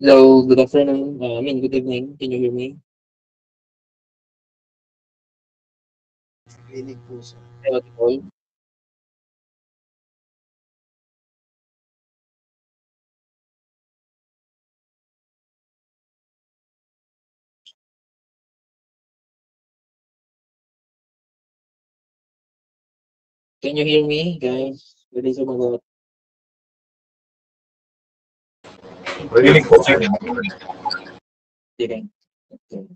Hello, good afternoon. Good evening. Can you hear me? Rinig po siya. Am I audible? Can you hear me, guys? Pwede sumagot. Rinig po sir. Sige. Okay.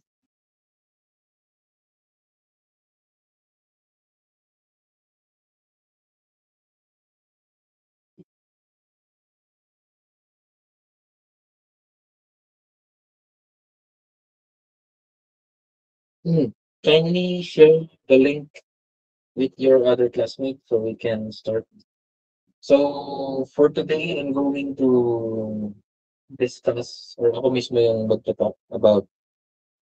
Hmm. Kindly share the link with your other classmates so we can start. So, for today, I'm going to discuss, or ako mismo yung magta-talk about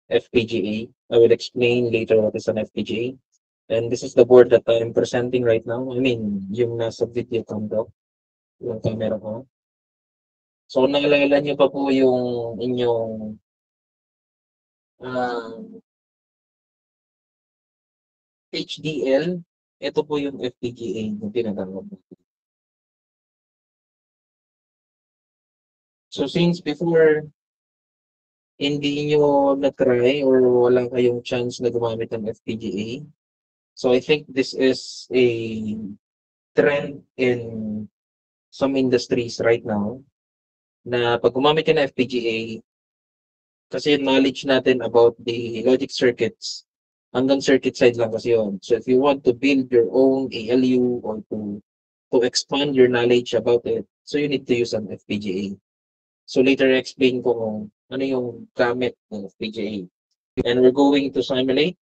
FPGA. I will explain later what is an FPGA. And this is the board that I'm presenting right now. Yung nasa video cam daw, yung camera ko. So, naalala niyo pa po yung inyong ah, HDL. Ito po yung FPGA na tinatawag natin. So, since before hindi niyo na-try or wala kayong chance na gumamit ng FPGA, so I think this is a trend in some industries right now na pag gumamit ka ng FPGA, kasi yung knowledge natin about the logic circuits, hanggang circuit side lang kasi yun. So if you want to build your own ALU or to expand your knowledge about it, so you need to use an FPGA. So later explain ko kung ano yung gamit ng FPGA. And we're going to simulate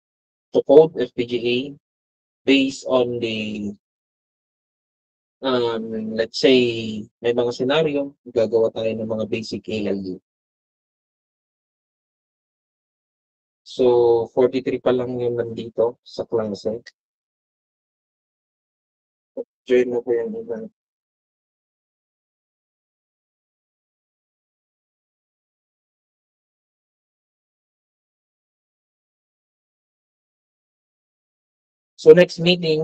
to code FPGA based on the let's say may mga scenario, gagawa tayo ng mga basic ALU. So 43 pa lang yung nandito sa klase. Join mo po yung iba. So next meeting,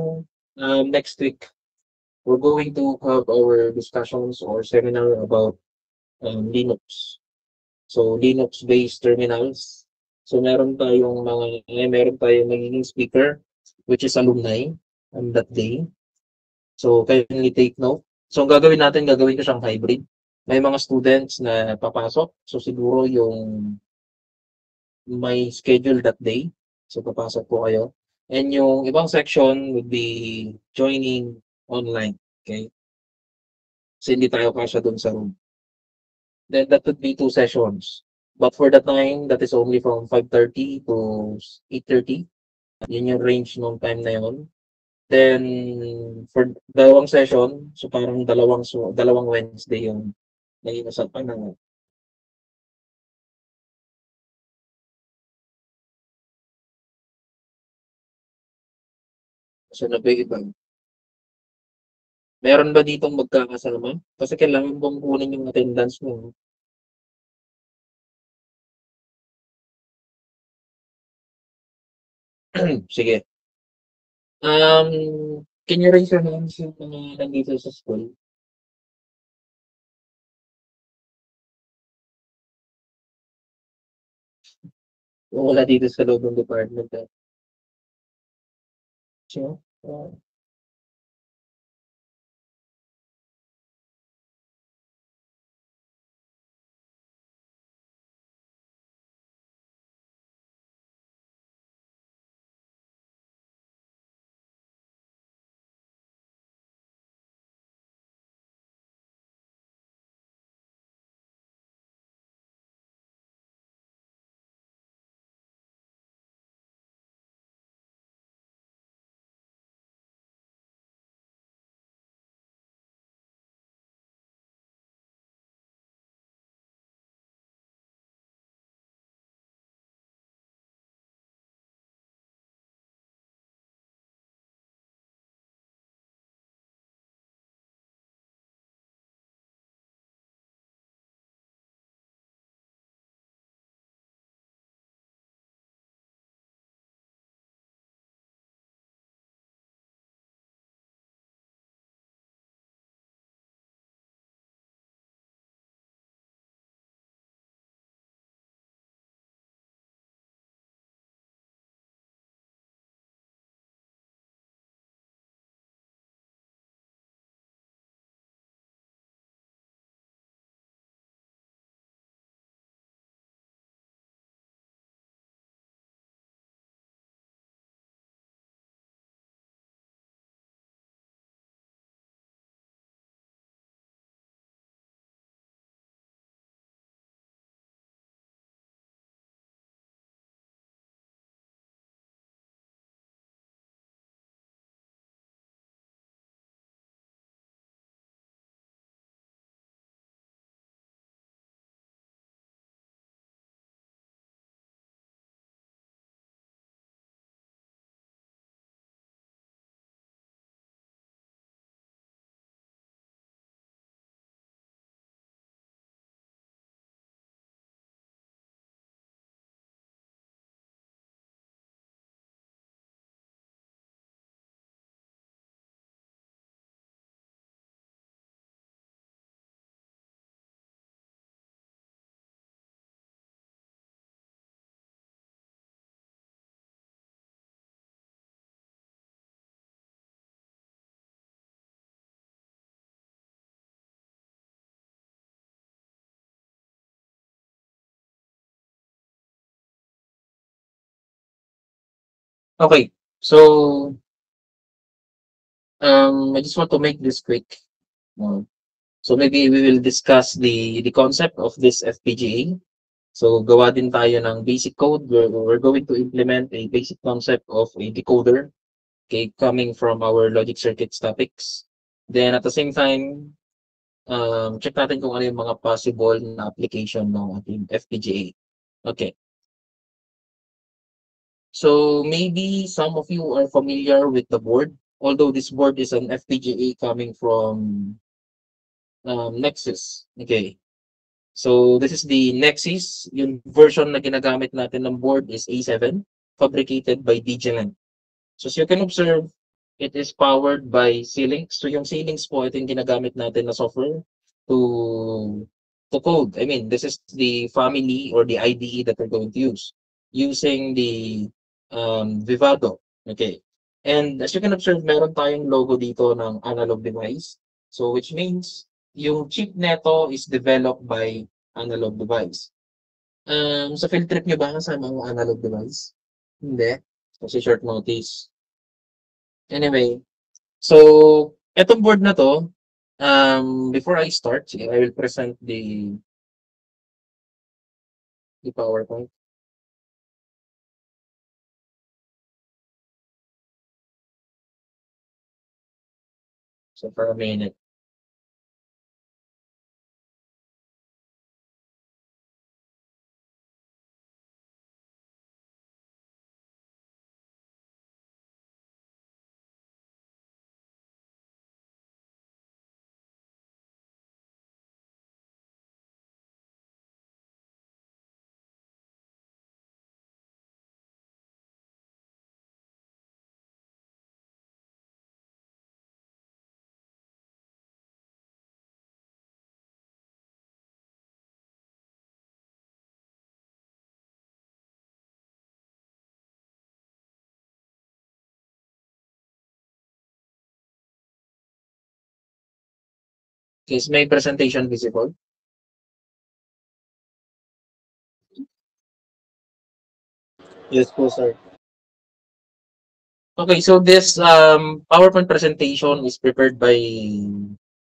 next week, we're going to have our discussions or seminar about Linux. So Linux-based terminals. So meron tayong magiging speaker, which is alumni on that day. So kindly take note. So ang gagawin natin, gagawin ko siyang hybrid. May mga students na papasok. So siguro yung may schedule that day. So papasok po kayo. And yung ibang section would be joining online. Okay? Kasi hindi tayo kasya dun sa room. Then that would be 2 sessions. But for the time, that is only from 5:30 to 8:30. Yun yung range nung time na yun. Then, for dalawang session, so parang dalawang Wednesday yung naging usapan ng so na ba iba. Meron ba ditong magkakasama? Kasi kailangan kong kunin yung attendance mo. Sige. Can you raise your hands yung mga nandito sa school? Yung wala dito sa loob ng department. Sino? Okay, so I just want to make this quick. Uh, so maybe we will discuss the concept of this FPGA. So gawa din tayo ng basic code. We're going to implement a basic concept of a decoder, okay, coming from our logic circuits topics. Then at the same time, check natin kung ano yung mga possible na application ng ating FPGA. Okay. So maybe some of you are familiar with the board, although this board is an FPGA coming from Nexus. Okay. So this is the Nexus. Yung version na ginagamit natin ng board is A7, fabricated by Digilent. So as you can observe, it is powered by Xilinx. So yung Xilinx po, ito yung ginagamit natin na software to code. I mean, this is the family or the IDE that we're going to use using the Vivado. Okay. And as you can observe, meron tayong logo dito ng analog device. So which means yung chip neto is developed by analog device. Sa field trip nyo ba kasama ang analog device? Hindi. Kasi short notice. Anyway, so etong board na to, before I start, sige, I will present the PowerPoint. So for a minute. Is may presentation visible? Yes po, sir. Okay, so this PowerPoint presentation is prepared by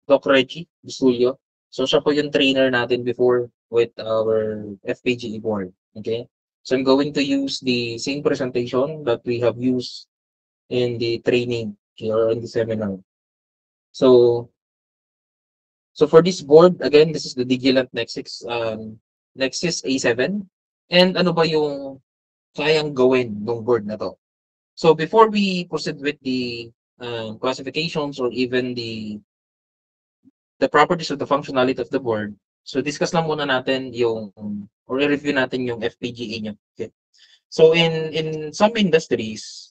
Doc Reggie Busulio. So siya po yung trainer natin before with our FPGA board. Okay? So I'm going to use the same presentation that we have used in the training or in the seminar. So for this board, again, this is the Digilant Nexus A7. And ano ba yung kayang gawin ng board na to? So before we proceed with the classifications or even the properties of the functionality of the board, so discuss lang muna natin yung or i-review natin yung FPGA niya. Okay. So in some industries,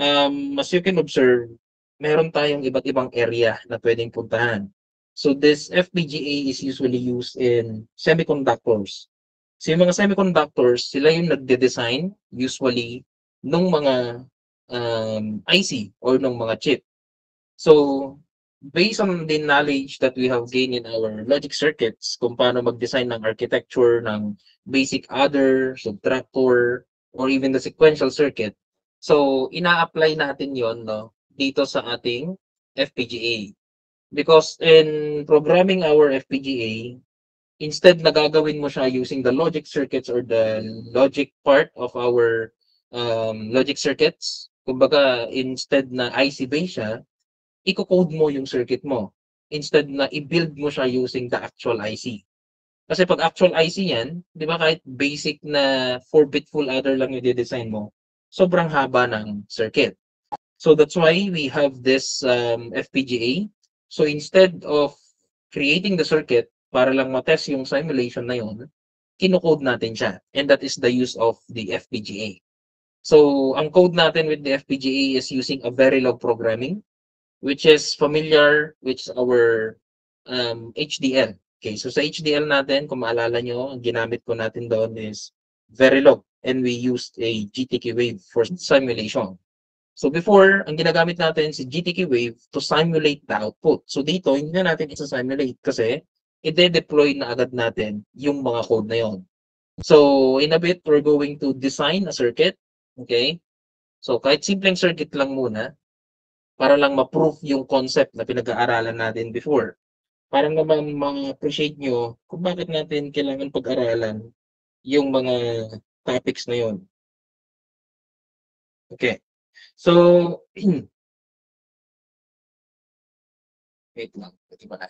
as you can observe, meron tayong iba't ibang area na pwedeng puntahan. So this FPGA is usually used in semiconductors. So yung mga semiconductors, sila yung nagde-design usually nung mga IC or nung mga chip. So based on the knowledge that we have gained in our logic circuits, kung paano mag-design ng architecture ng basic adder, subtractor, or even the sequential circuit, so ina-apply natin yon, no, dito sa ating FPGA. Because in programming our FPGA, instead na gagawin mo siya using the logic circuits or the logic part of our logic circuits, kumbaga instead na IC based siya, i-code mo yung circuit mo. Instead na i-build mo siya using the actual IC. Kasi pag actual IC yan, di ba kahit basic na 4-bit full adder lang yung design mo, sobrang haba ng circuit. So that's why we have this FPGA. So instead of creating the circuit para lang matest yung simulation na yun, kinocode natin siya. And that is the use of the FPGA. So ang code natin with the FPGA is using a Verilog programming, which is familiar, which is our HDL. Okay, so sa HDL natin, kung maalala nyo, ang ginamit ko natin doon is Verilog, and we used a GTK wave for simulation. So before, ang ginagamit natin si GTK wave to simulate the output. So dito, hindi na natin isa-simulate kasi i-deploy na agad natin yung mga code na yon. So in a bit, we're going to design a circuit. Okay? So kahit simpleng circuit lang muna, para lang ma-proof yung concept na pinag-aaralan natin before. Para naman ma-appreciate nyo kung bakit natin kailangan pag-aralan yung mga topics na yun. Okay. So, wait lang. Ito ba na?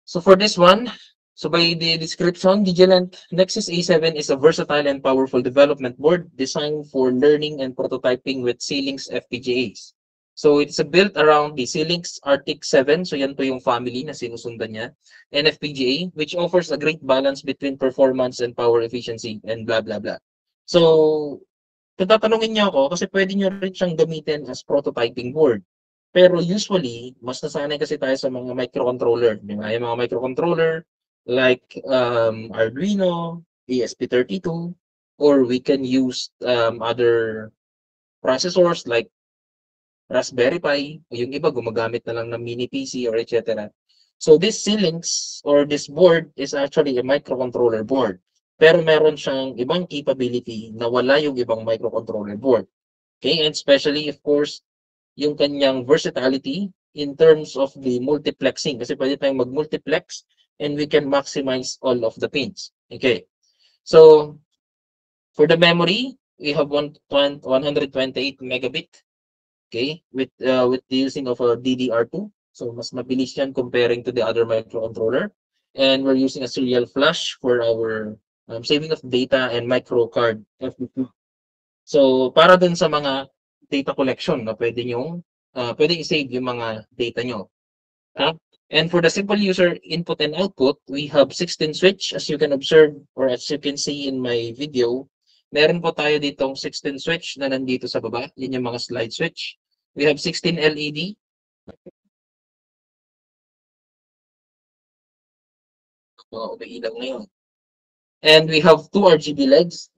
So for this one, so by the description, Digilent Nexus A7 is a versatile and powerful development board designed for learning and prototyping with Xilinx FPGAs. So it's built around the Xilinx Arctic 7, so yan po yung family na sinusundan niya, and FPGA, which offers a great balance between performance and power efficiency and blah blah blah. So, kung tatanungin niyo ako, kasi pwede niyo rin siyang gamitin as prototyping board. Pero usually, mas nasanay kasi tayo sa mga microcontroller. Di ba? Yung mga microcontroller like Arduino, ESP32, or we can use other processors like Raspberry Pi, o yung iba gumagamit na lang ng mini PC or etc. So this Xilinx or this board is actually a microcontroller board. Pero meron siyang ibang capability na wala yung ibang microcontroller board. Okay, and especially of course yung kanyang versatility in terms of the multiplexing. Kasi pwede tayong mag-multiplex and we can maximize all of the pins. Okay. So, for the memory, we have 128 megabit. Okay. With the using of a DDR2. So, mas mabilis yan comparing to the other microcontroller. And we're using a serial flash for our saving of data and micro card FP2. So, para dun sa mga data collection na pwede i-save yung mga data nyo. Okay? And for the simple user input and output, we have 16 switch as you can observe or as you can see in my video. Meron po tayo ditong 16 switch na nandito sa baba. Yan yung mga slide switch. We have 16 LED. Mga umiilang na yun. And we have 2 RGB LEDs.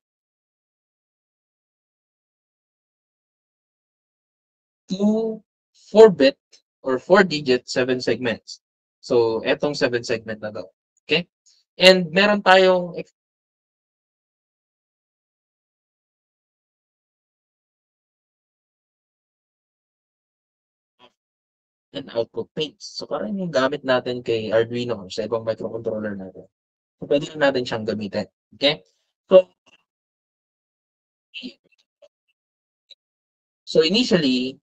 2 4-bit or 4-digit 7 segments. So, etong 7 segment na daw. Okay? And meron tayong and output pins. So, parang yung gamit natin kay Arduino or sa ibang microcontroller natin. So, pwede rin natin siyang gamitin. Okay? So initially,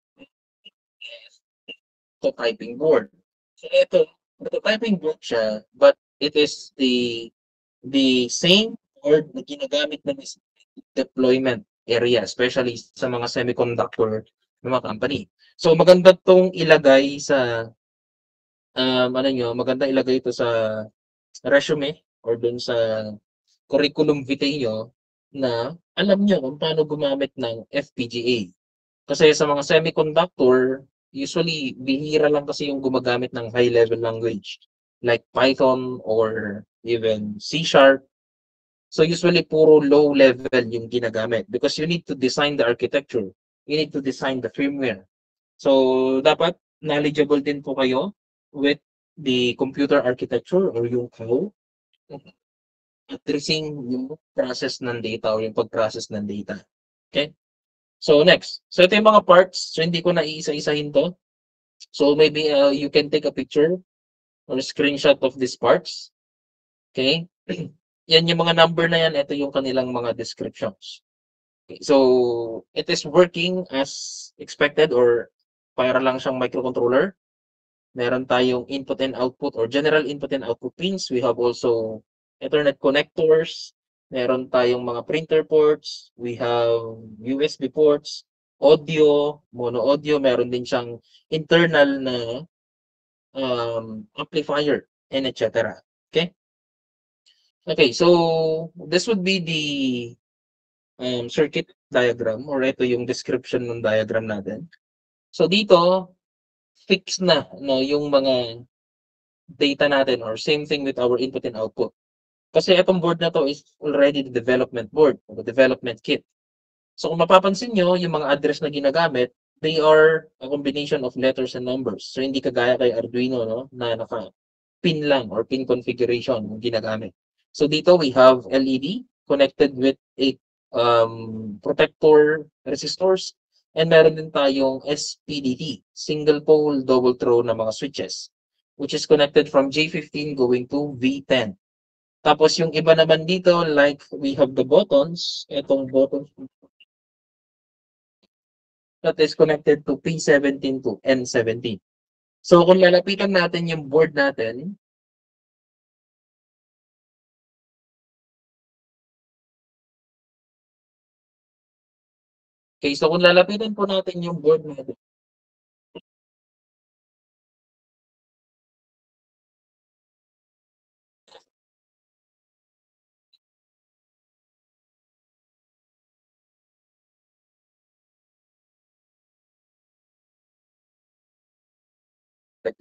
ito typing board. So, ito typing board siya, but it is the same board na ginagamit ng deployment area, especially sa mga semiconductor ng mga company. So maganda tong ilagay sa maganda ilagay ito sa resume or dun sa curriculum vitae nyo na alam nyo kung paano gumamit ng FPGA. Kasi sa mga semiconductor, usually bihira lang kasi yung gumagamit ng high level language like Python or even C#. So usually puro low level yung ginagamit because you need to design the architecture. You need to design the firmware. So dapat knowledgeable din po kayo with the computer architecture or yung how addressing yung process ng data or yung pag-process ng data. Okay? So next. So ito yung mga parts. So hindi ko na iisa-isahin to. So maybe you can take a picture or a screenshot of these parts. Okay? Yan yung mga number na yan. Ito yung kanilang mga descriptions. Okay. So it is working as expected or para lang siyang microcontroller. Meron tayong input and output or general input and output pins. We have also Ethernet connectors. Meron tayong mga printer ports. We have USB ports, audio, mono audio. Meron din siyang internal na amplifier and etc. Okay? Okay, so this would be the circuit diagram or ito yung description ng diagram natin. So dito, fix na no, yung mga data natin or same thing with our input and output. Kasi itong board na to is already the development board or the development kit. So kung mapapansin nyo, yung mga address na ginagamit, they are a combination of letters and numbers. So hindi kagaya kay Arduino no, na naka-pin lang or pin configuration yung ginagamit. So dito we have LED connected with a protector resistors, and meron din tayong SPDT, single pole double throw na mga switches, which is connected from J15 going to V10. Tapos yung iba naman dito, like we have the buttons, itong buttons that is connected to P17 to N17. So kung lalapitan natin yung board natin, okay, so kung lalapitan po natin yung board natin,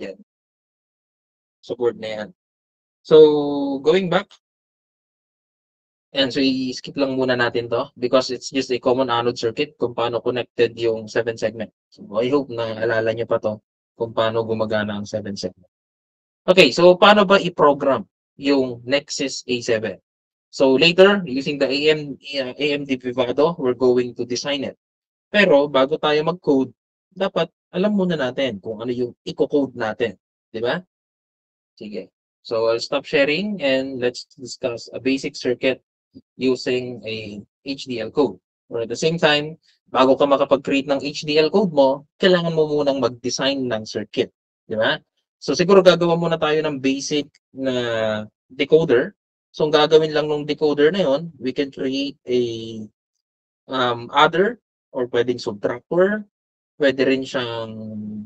yan, sa board na yan. So going back, and so i-skip lang muna natin to because it's just a common anode circuit kung paano connected yung 7 segment. So I hope na alala nyo pa to kung paano gumagana ang 7 segment. Okay, so paano ba i-program yung Nexus A7? So later, using the AMD Vivado, we're going to design it. Pero bago tayo mag-code, dapat alam muna natin kung ano yung i-code natin. Di ba? Sige. So I'll stop sharing and let's discuss a basic circuit using a HDL code. Or at the same time, bago ka makapag-create ng HDL code mo, kailangan mo munang mag-design ng circuit. Di ba? So siguro gagawa muna tayo ng basic na decoder. So ang gagawin lang ng decoder na yon, we can create a adder or pwedeng subtractor. Pwede rin siyang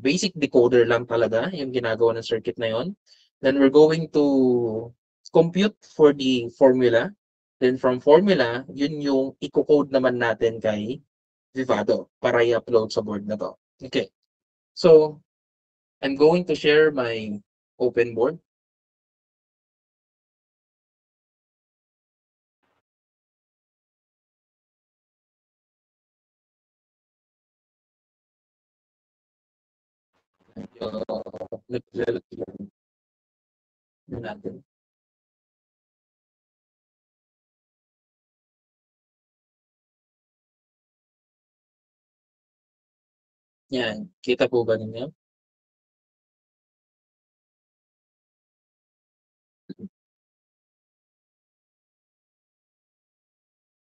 basic decoder lang talaga yung ginagawa ng circuit na yon. Then we're going to compute for the formula. Then from formula, yun yung i-code naman natin kay Vivado para i-upload sa board na to. Okay. So, I'm going to share my open board. Natin. Yan. Kita po ba ninyo?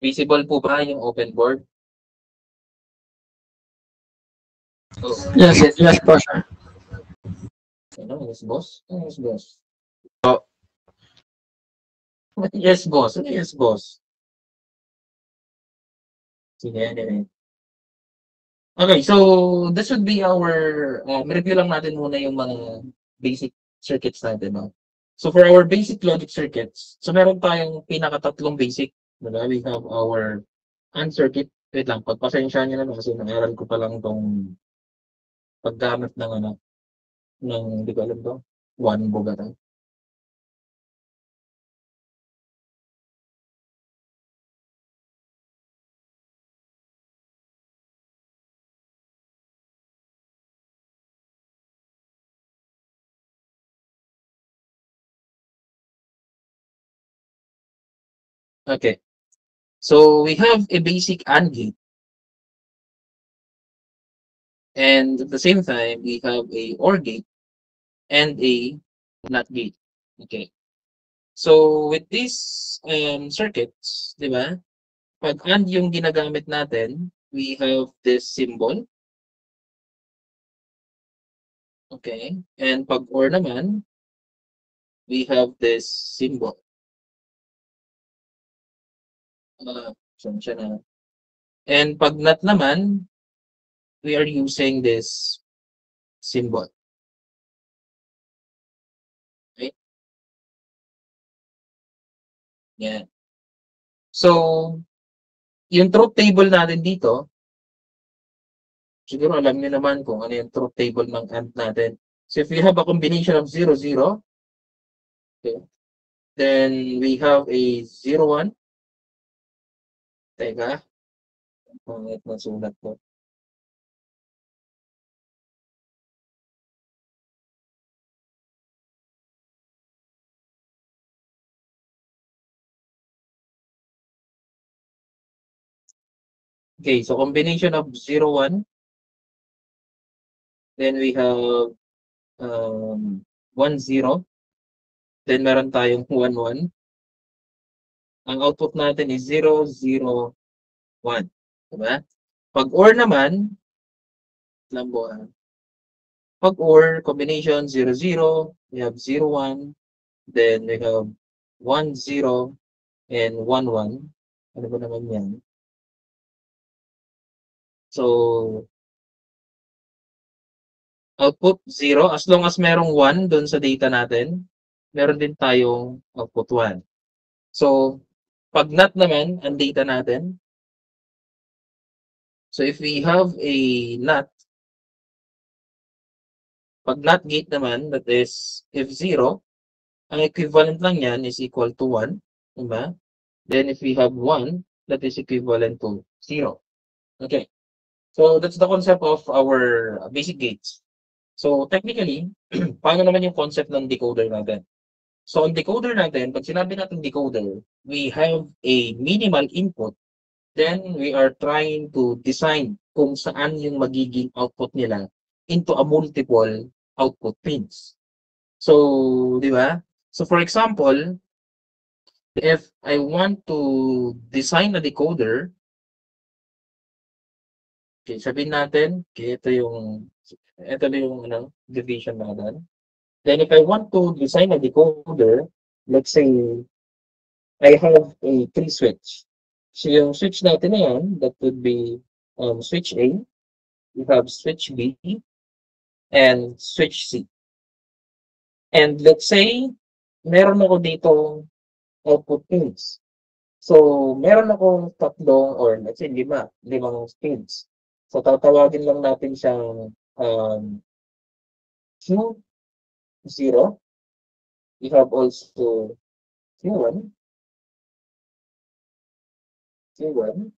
Visible po ba yung open board? Oh, Yes, yes po, sir. ano, yes, boss? Ano, yes, boss? Oh, yes, boss. Ano, yes, boss? Sige, anyway. Okay, so this would be our, review lang natin muna yung mga basic circuits natin, no? So for our basic logic circuits, so meron tayong pinakatatlong basic, diba? We have our AND circuit. Wait lang, pagpasensya nyo na kasi nag-aral ko pa lang itong paggamit ng ano, ng, hindi ko alam to, one boga to. Okay, so we have a basic AND gate, and at the same time, we have a OR gate and a NOT gate. Okay. So with these circuits, di ba? Pag AND yung ginagamit natin, we have this symbol. Okay. And pag OR naman, we have this symbol. Saan siya na? And pag NOT naman, we are using this symbol. Okay? Yan. So, yung truth table natin dito, siguro alam niyo naman kung ano yung truth table ng AND natin. So if we have a combination of 0, 0, okay, then we have a 0, 1. Teka, pangit na sulat ko. Okay, so combination of 0, 1. Then we have 1, 0. Then meron tayong 1, 1. Ang output natin is 0, 0, 1. Diba? Pag OR naman, lambo, pag OR, combination 0, 0, we have 0, 1. Then we have 1, 0, and 1, 1. Ano ba naman yan? So, output 0. As long as merong 1 doon sa data natin, meron din tayong output 1. So, pag not naman, ang data natin, so if we have a not, pag not gate naman, that is, if 0, ang equivalent lang yan is equal to 1. Diba? Then if we have 1, that is equivalent to 0. Okay. So that's the concept of our basic gates. So technically, paano naman yung concept ng decoder natin? So ang decoder natin, pag sinabi natin decoder, we have a minimal input, then we are trying to design kung saan yung magiging output nila into a multiple output pins. So, di ba? So for example, if I want to design a decoder, okay, sabihin natin, okay, ito na yung division natin. Then if I want to design a decoder, let's say I have a 3 switch. So yung switch natin na yan, that would be switch A, we have switch B, and switch C. And let's say, meron ako dito output pins. So, meron akong tatlong or let's say limang pins. So, tatawagin lang natin siyang Q0. We have also Q1, Q1,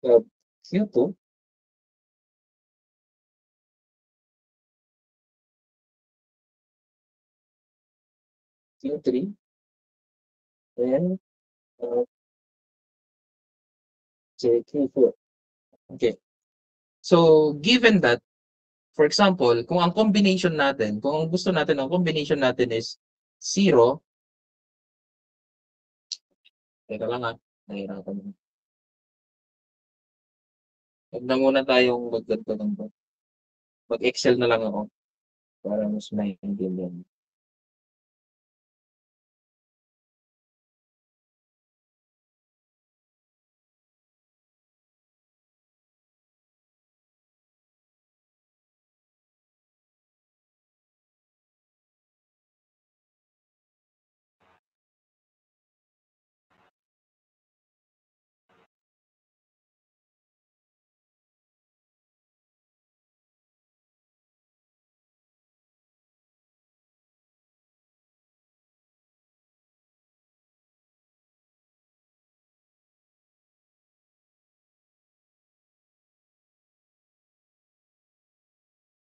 we have Q2, Q3, and uh, Q4. Okay. So, given that, for example, kung ang combination natin, kung ang gusto natin, ang combination natin is 0, teka lang nahirapan mo. Huwag na muna tayong magganto ng mag-Excel na lang ako para mas maintindihan.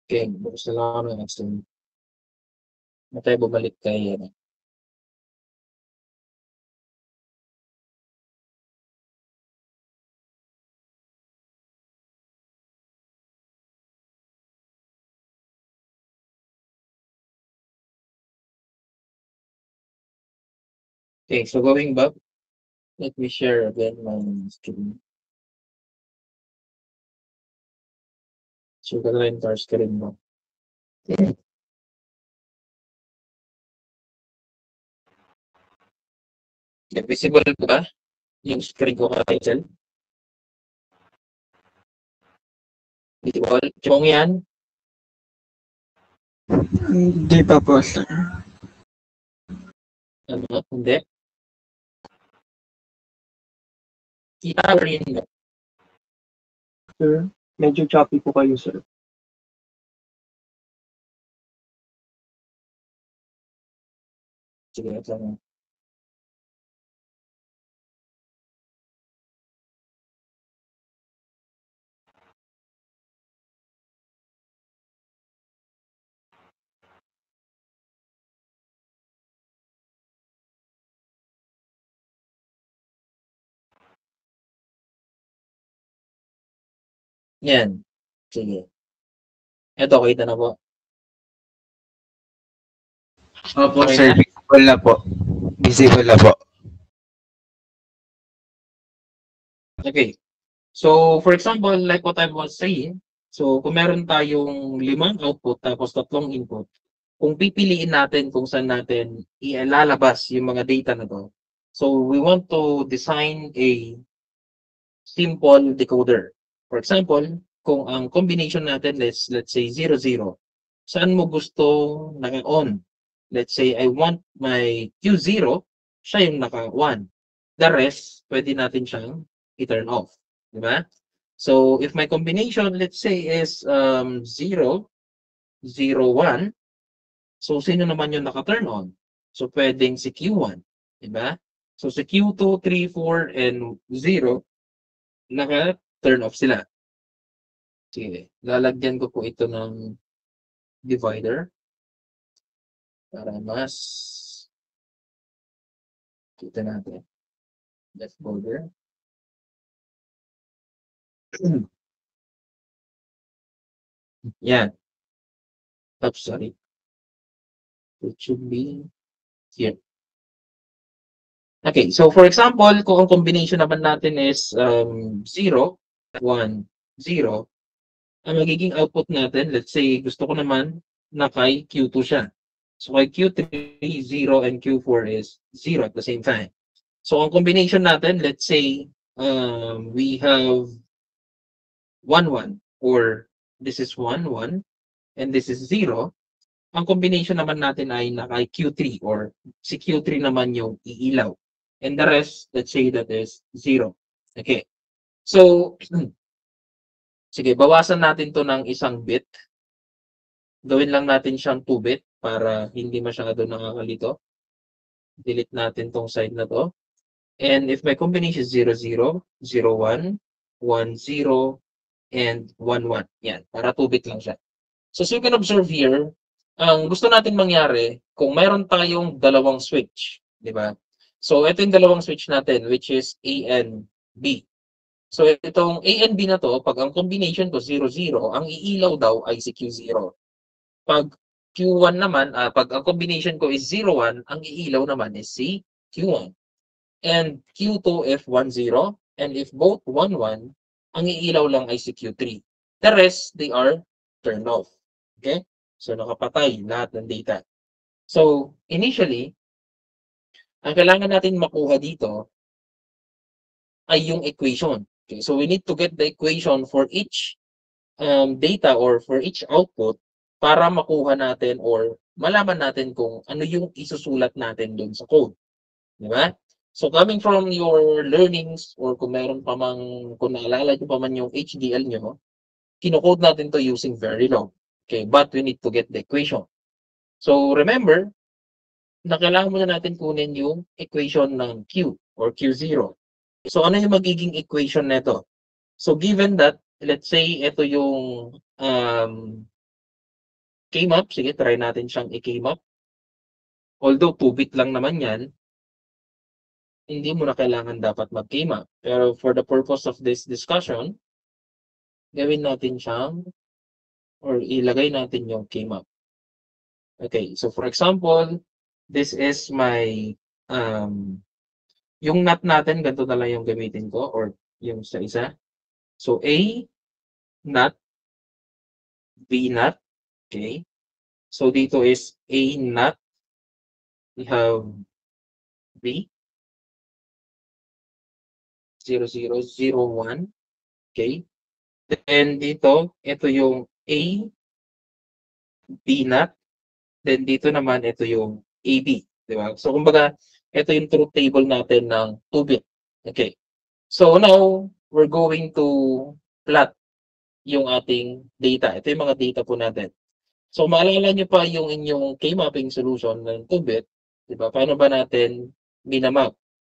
Okay, bukas na lang ako ng Excel. Na tayo bumalik kay Okay, so going back, let me share again my screen. So, ka na rin entire screen mo. Visible ko ba yung screen ko kay Excel? Visible? Chong yan? Hindi pa po, sir. Ano? Hindi? Kita ko rin ba? Sir, medyo choppy po kayo, sir. Sige, ito lang. Yan. Sige. Ito, kita na po. Opo, Okay sir. na? Visible na po. Visible na po. Okay. So, for example, like what I was saying, so kung meron tayong 5 output tapos 3 input, kung pipiliin natin kung saan natin ilalabas yung mga data na to, so we want to design a simple decoder. For example, kung ang combination natin is, let's say, 0, 0, saan mo gusto naka-on? Let's say, I want my Q0, siya yung naka-1. The rest, pwede natin siyang i-turn off. Di ba? So, if my combination, let's say, is 0, 0, 1, so sino naman yung naka-turn on? So, pwedeng si Q1. Di ba? So, si Q2, 3, 4, and 0, naka-turn off sila. Sige, lalagyan ko po ito ng divider para mas kita natin. Left border. Yan. Oops, sorry. It should be here. Okay, so for example, kung ang combination naman natin is 0, 1, 0, ang magiging output natin, let's say, gusto ko naman na kay Q2 siya. So kay Q3, 0, and Q4 is 0 at the same time. So ang combination natin, let's say, we have 1, 1, or this is 1, 1, and this is 0. Ang combination naman natin ay naka Q3, or si Q3 naman yung iilaw. And the rest, let's say that is 0. Okay. So, sige, bawasan natin to ng 1 bit. Gawin lang natin siyang 2 bit para hindi masyado nakakalito. Delete natin tong side na to. And if my combination is 0, 0, 0, 1, 1, 0, and 1, 1. Yan, para 2 bit lang siya. So, as you can observe here, ang gusto natin mangyari, kung mayroon tayong dalawang switch, di ba? So, ito yung dalawang switch natin, which is A and B. So, itong A and B na to, pag ang combination ko 0, 0, ang iilaw daw ay si Q0. Pag Q1 naman, pag ang combination ko is 0, 1, ang iilaw naman is si Q1. And Q2 if 1, 0, and if both 1, 1, ang iilaw lang ay si Q3. The rest, they are turned off. Okay? So, nakapatay lahat ng data. So, initially, ang kailangan natin makuha dito ay yung equation. Okay? So, we need to get the equation for each data or for each output para makuha natin or malaman natin kung ano yung isusulat natin doon sa code. Di ba? So, coming from your learnings or kung meron pa mang, kung naalala nyo pa man yung HDL nyo, kinocode natin to using Verilog. Okay, but we need to get the equation. So, remember, na kailangan muna natin kunin yung equation ng Q or Q0. So, ano yung magiging equation nito? So, given that, let's say, ito yung K-map. Sige, try natin siyang i-K-map. Although, 2-bit lang naman yan, hindi mo na kailangan dapat mag-K-map. Pero for the purpose of this discussion, gawin natin siyang or ilagay natin yung K-map. Okay, so for example, this is my yung NOT natin, ganito na lang yung gamitin ko or yung sa isa. So A NOT, B NOT, okay? So dito is A NOT, we have B 0, 0, 0, 1, okay? Then dito, ito yung A, B NOT, then dito naman ito yung AB, di ba? So kumbaga, ito yung truth table natin ng 2-bit. Okay. So now, we're going to plot yung ating data. Ito yung mga data po natin. So maalala nyo pa yung inyong K-mapping solution ng 2-bit, di ba? Paano ba natin minamap?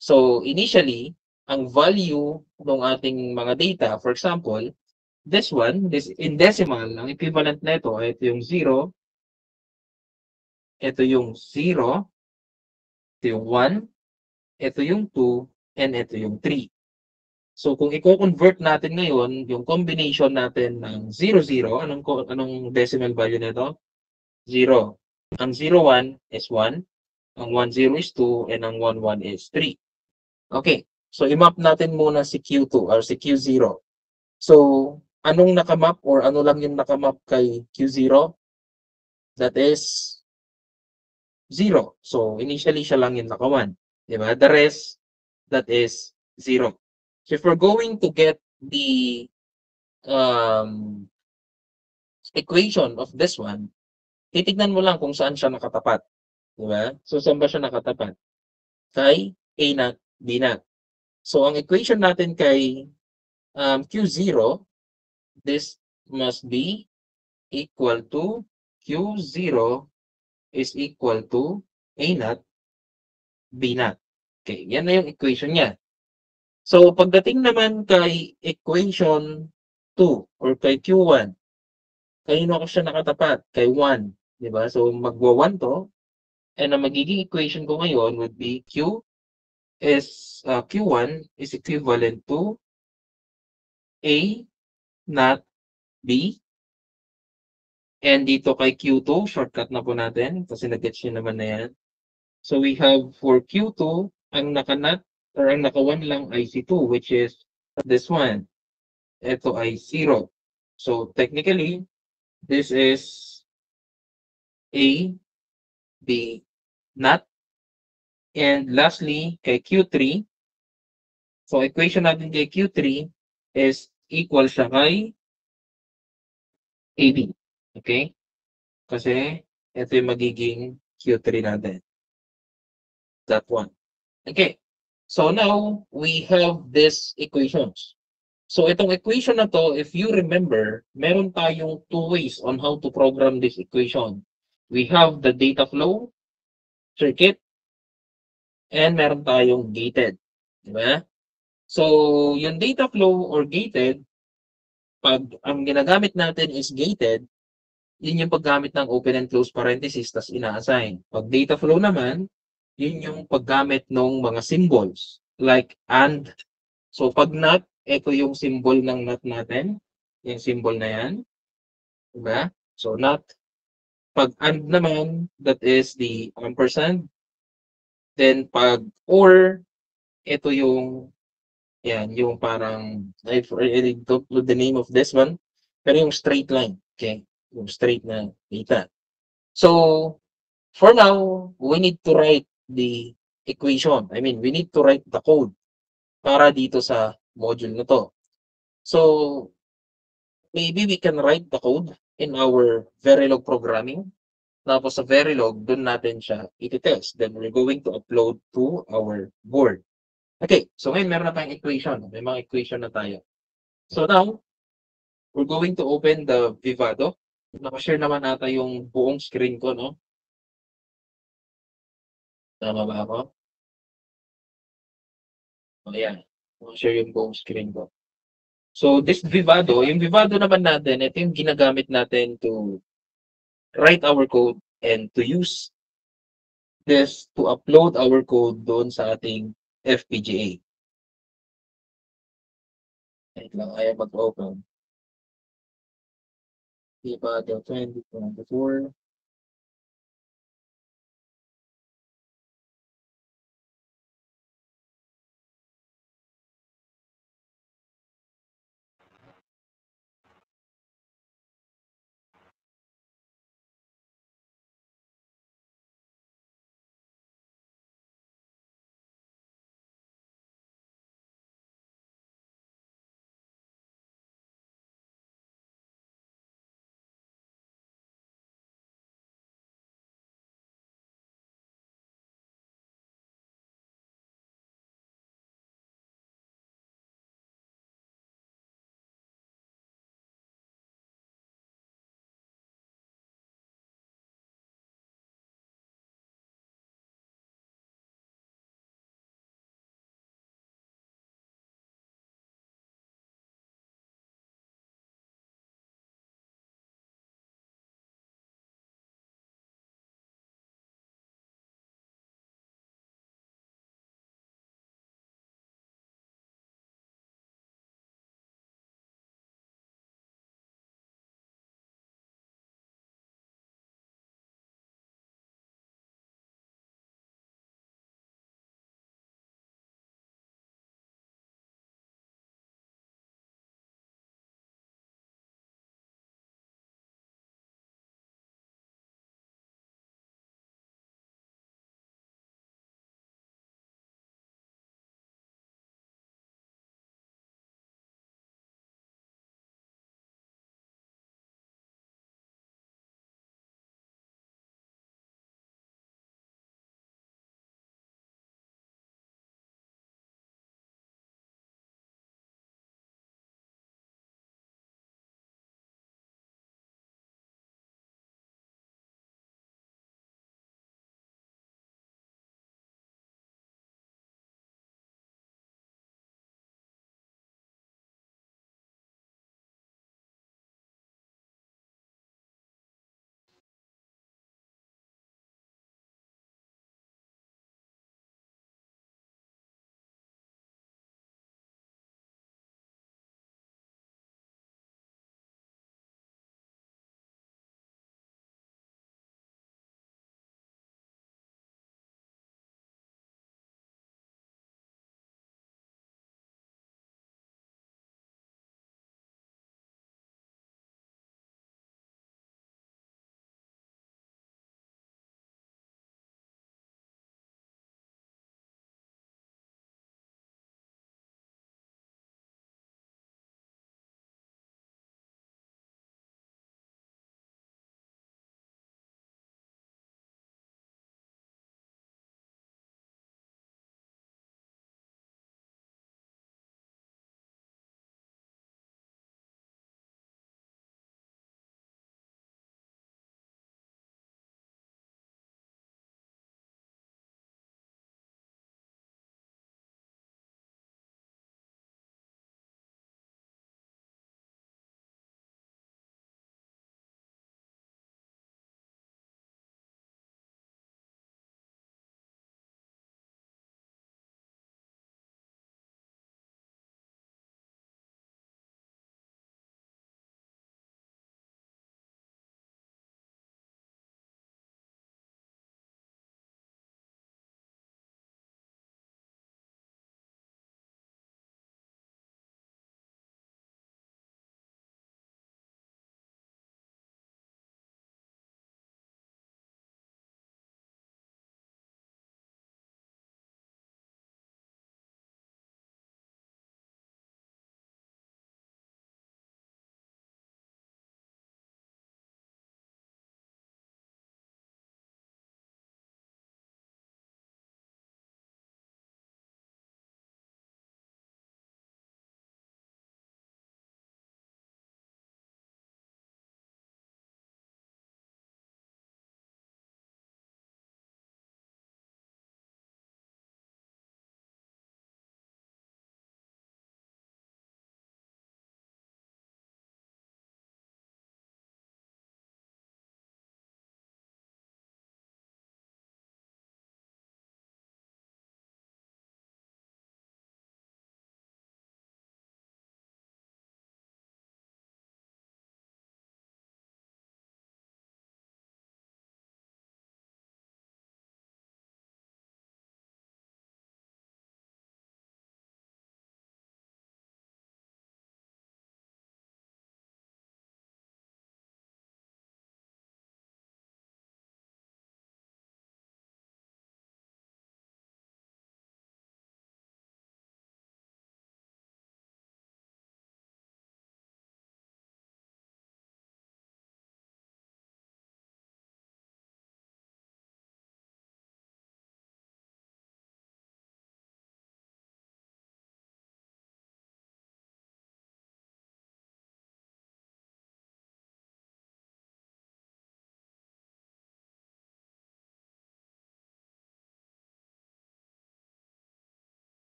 So initially, ang value ng ating mga data, for example, this one, this in decimal, ang equivalent na ito, ito yung 0, ito yung 0, ito yung 1, ito yung 2, and ito yung 3. So kung i-convert natin ngayon yung combination natin ng 0, 0, anong decimal value nito? 0. Ang 0, 1 is 1, ang 1, 0 is 2, and ang 1, 1 is 3. Okay. So i-map natin muna si Q2 or si Q0. So anong nakamap or ano lang yung nakamap kay Q0? That is 0. So initially siya lang yung naka 1. Diba? The rest, that is 0. So if we're going to get the equation of this one, titignan mo lang kung saan siya nakatapat. Diba? So saan ba siya nakatapat? Kay A na, B na. So ang equation natin kay Q0, this must be equal to Q0 is equal to A naught, B naught. Okay, yan na yung equation niya. So pagdating naman kay equation 2 or kay Q1, kanino ko siya nakatapat? Kay 1. Diba? So magwa 1 to. And ang magiging equation ko ngayon would be Q1 is equivalent to A not B. And dito kay Q2, shortcut na po natin kasi nag-gets nyo naman na yan. So we have for Q2, ang naka-not or ang naka-1 lang ay si 2, which is this one. Ito ay 0. So technically, this is A, B, not. And lastly, kay Q3, so equation natin kay Q3 is equal siya kay AB. Okay? Kasi ito yung magiging Q3 natin. That one. Okay. So now, we have these equations. So itong equation na to, if you remember, meron tayong two ways on how to program this equation. We have the data flow circuit and meron tayong gated. Diba? So, yung data flow or gated, pag ang ginagamit natin is gated, yun yung paggamit ng open and close parenthesis tas ina-assign. Pag data flow naman, yun yung paggamit ng mga symbols like and. So pag not, ito yung symbol ng not natin. Yung symbol na yan. Diba? So not. Pag and naman, that is the ampersand. Then pag or, ito yung yan, yung parang I don't know the name of this one. Pero yung straight line. Okay? Yung straight na data. So, for now, we need to write the equation. I mean, we need to write the code para dito sa module na to. So, maybe we can write the code in our Verilog programming. Tapos sa Verilog, dun natin siya iti-test. Then we're going to upload to our board. Okay, so ngayon meron na tayong equation. May mga equation na tayo. So now, we're going to open the Vivado. Nakashare naman nata yung buong screen ko, no? Tama ba ako? O yan. Nakashare yung buong screen ko. So this Vivado, yung Vivado naman natin, ito yung ginagamit natin to write our code and to use this to upload our code doon sa ating FPGA. Wait lang, ayaw mag-open. Vivado 2024.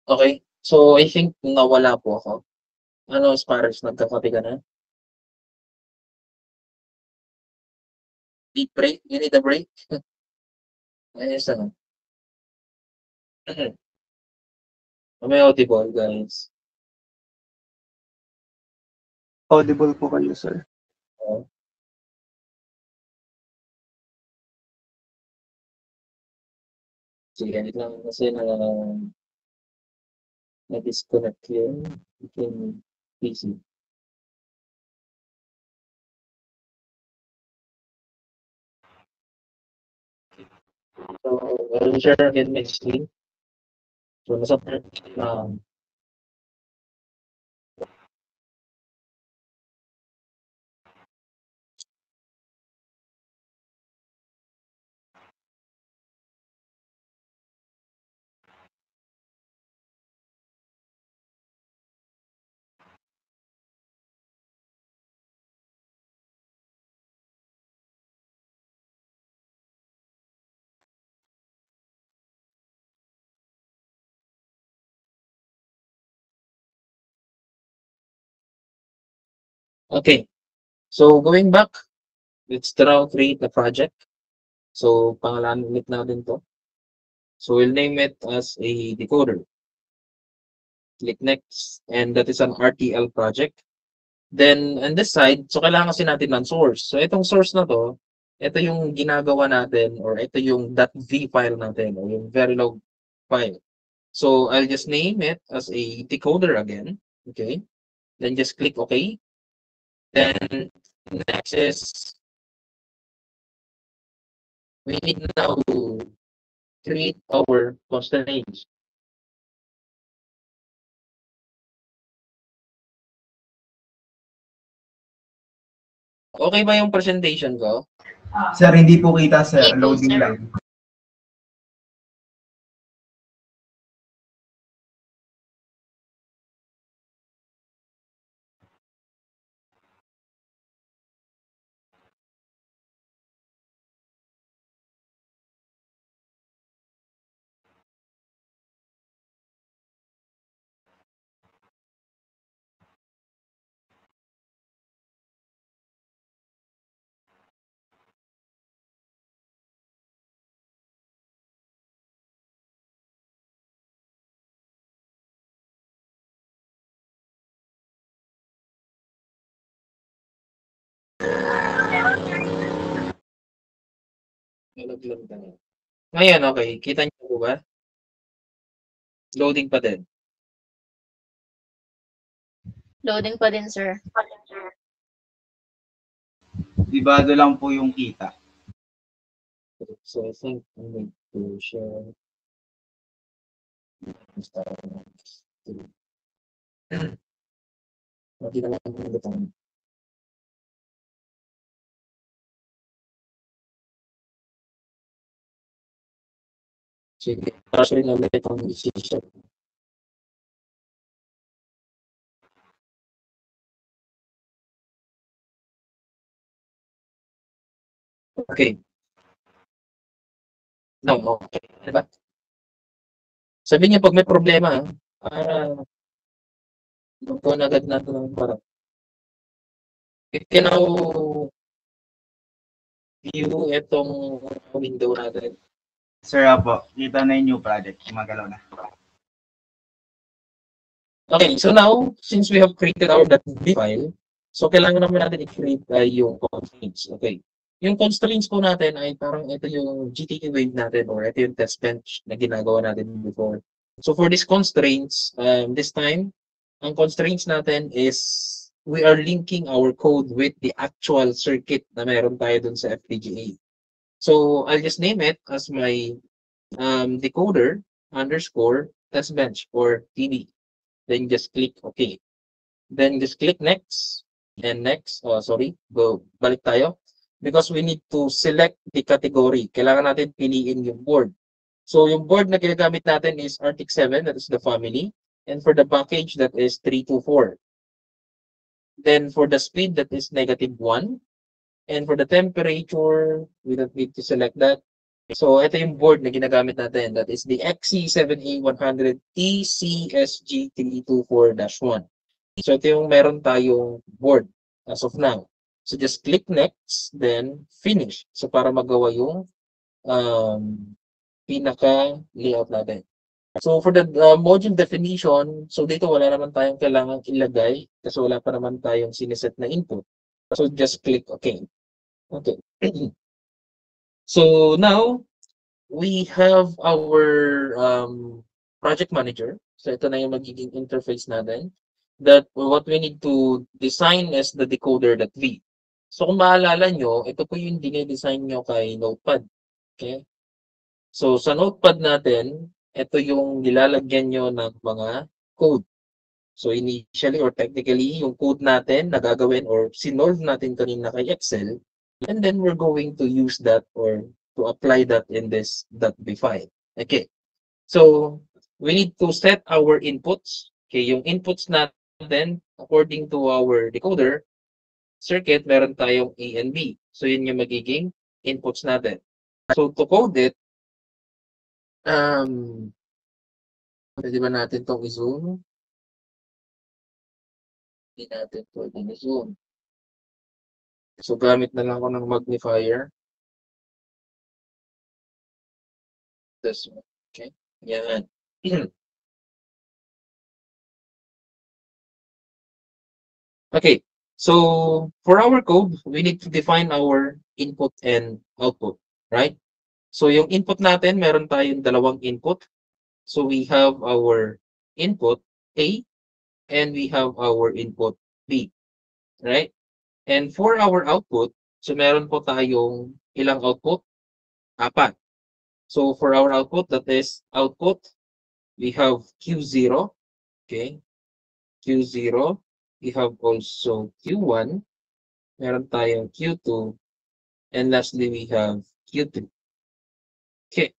Okay. So, I think nawala po ako. Ano, Sparrows, nagkakape ka na? Deep break? You need a break? Ayos ano. May audible, guys. Audible po kayo, sir. Oh. Sige, ganit lang kasi na-disconnect yung aking PC. So, I'll share again my screen. So, nasa Okay. So, going back, let's now create a project. So, pangalanan ulit natin to. So, we'll name it as a decoder. Click next. And that is an RTL project. Then, on this side, so kailangan kasi natin ng source. So, itong source na to, ito yung ginagawa natin or ito yung .v file natin or yung Verilog file. So, I'll just name it as a decoder again. Okay. Then just click OK. Then, next is we need now to create our constraints. Okay ba yung presentation ko? Sir, hindi po kita, sir. Hindi po, Loading sir. lang. Nalaglag na nga. Ngayon, okay. Kita niyo po ba? Loading pa din. Loading pa din, sir. Ibado lang po yung kita. So, I think I need to share. Makita lang yung butang. Sige. Actually, ulit ang decision. Okay. No, okay. Diba? Sabi niya, pag may problema, doon agad natin ng parang. You can now view itong window natin. Sir, apo, kita na yung new project. Gumagalaw na. Okay, so now, since we have created our .v file, so kailangan naman natin i-create yung constraints. Okay. Yung constraints po natin ay parang ito yung GTK wave natin or ito yung test bench na ginagawa natin before. So for these constraints, this time, ang constraints natin is we are linking our code with the actual circuit na meron tayo dun sa FPGA. So I'll just name it as my decoder underscore test bench or TB. Then just click OK. Then just click next and next. Oh, sorry, balik tayo. Because we need to select the category. Kailangan natin piliin yung board. So yung board na ginagamit natin is RTX 7, that is the family. And for the package, that is 324. Then for the speed, that is -1. And for the temperature, we don't need to select that. So, ito yung board na ginagamit natin. That is the XC7A100 TCSG324-1. So, ito yung meron tayong board as of now. So, just click next, then finish. So, para magawa yung pinaka-layout natin. So, for the module definition, so dito wala naman tayong kailangan ilagay kasi wala pa naman tayong siniset na input. So, just click OK. Okay. So, now, we have our project manager. So, ito na yung magiging interface natin. That what we need to design is the decoder.v. So, kung maalala nyo, ito po yung dinedesign nyo kay Notepad. Okay? So, sa Notepad natin, ito yung nilalagyan nyo ng mga code. So, initially or technically, yung code natin na gagawin or sinolve natin kanina kay Excel, and then we're going to use that or to apply that in this .b file. Okay. So, we need to set our inputs. Okay, yung inputs natin, according to our decoder circuit, meron tayong A and B. So, yun yung magiging inputs natin. So, to code it, pwede ba natin itong i-zoom? Hindi natin pwede i-zoom. So, gamit na lang ako ng magnifier. This one. Okay. Yan. Okay. So, for our code, we need to define our input and output, right? So, yung input natin, meron tayong dalawang input. So, we have our input A and we have our input B, right? And for our output, so meron po tayong ilang output? 4. So, for our output, that is output, we have Q0, okay? Q0, we have also Q1, meron tayong Q2, and lastly, we have Q3. Okay,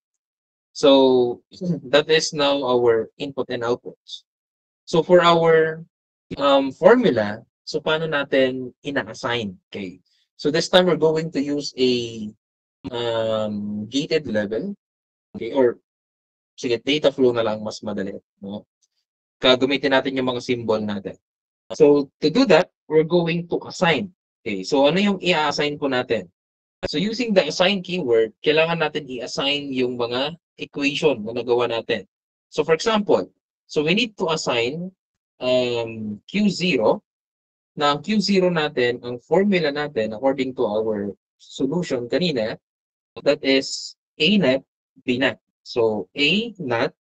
so that is now our input and outputs. So for our formula, so paano natin ina-assign? Okay, so this time we're going to use a gated level, okay, or sige, data flow na lang mas madali, no? Gagamitin natin yung mga symbol natin. So, to do that, we're going to assign. Okay, so ano yung i-assign po natin? So, using the assign keyword, kailangan natin i-assign yung mga equation na nagawa natin. So, for example, so we need to assign Q0. Na ang Q0 natin, ang formula natin, according to our solution kanina, that is A net, B net. So, A net,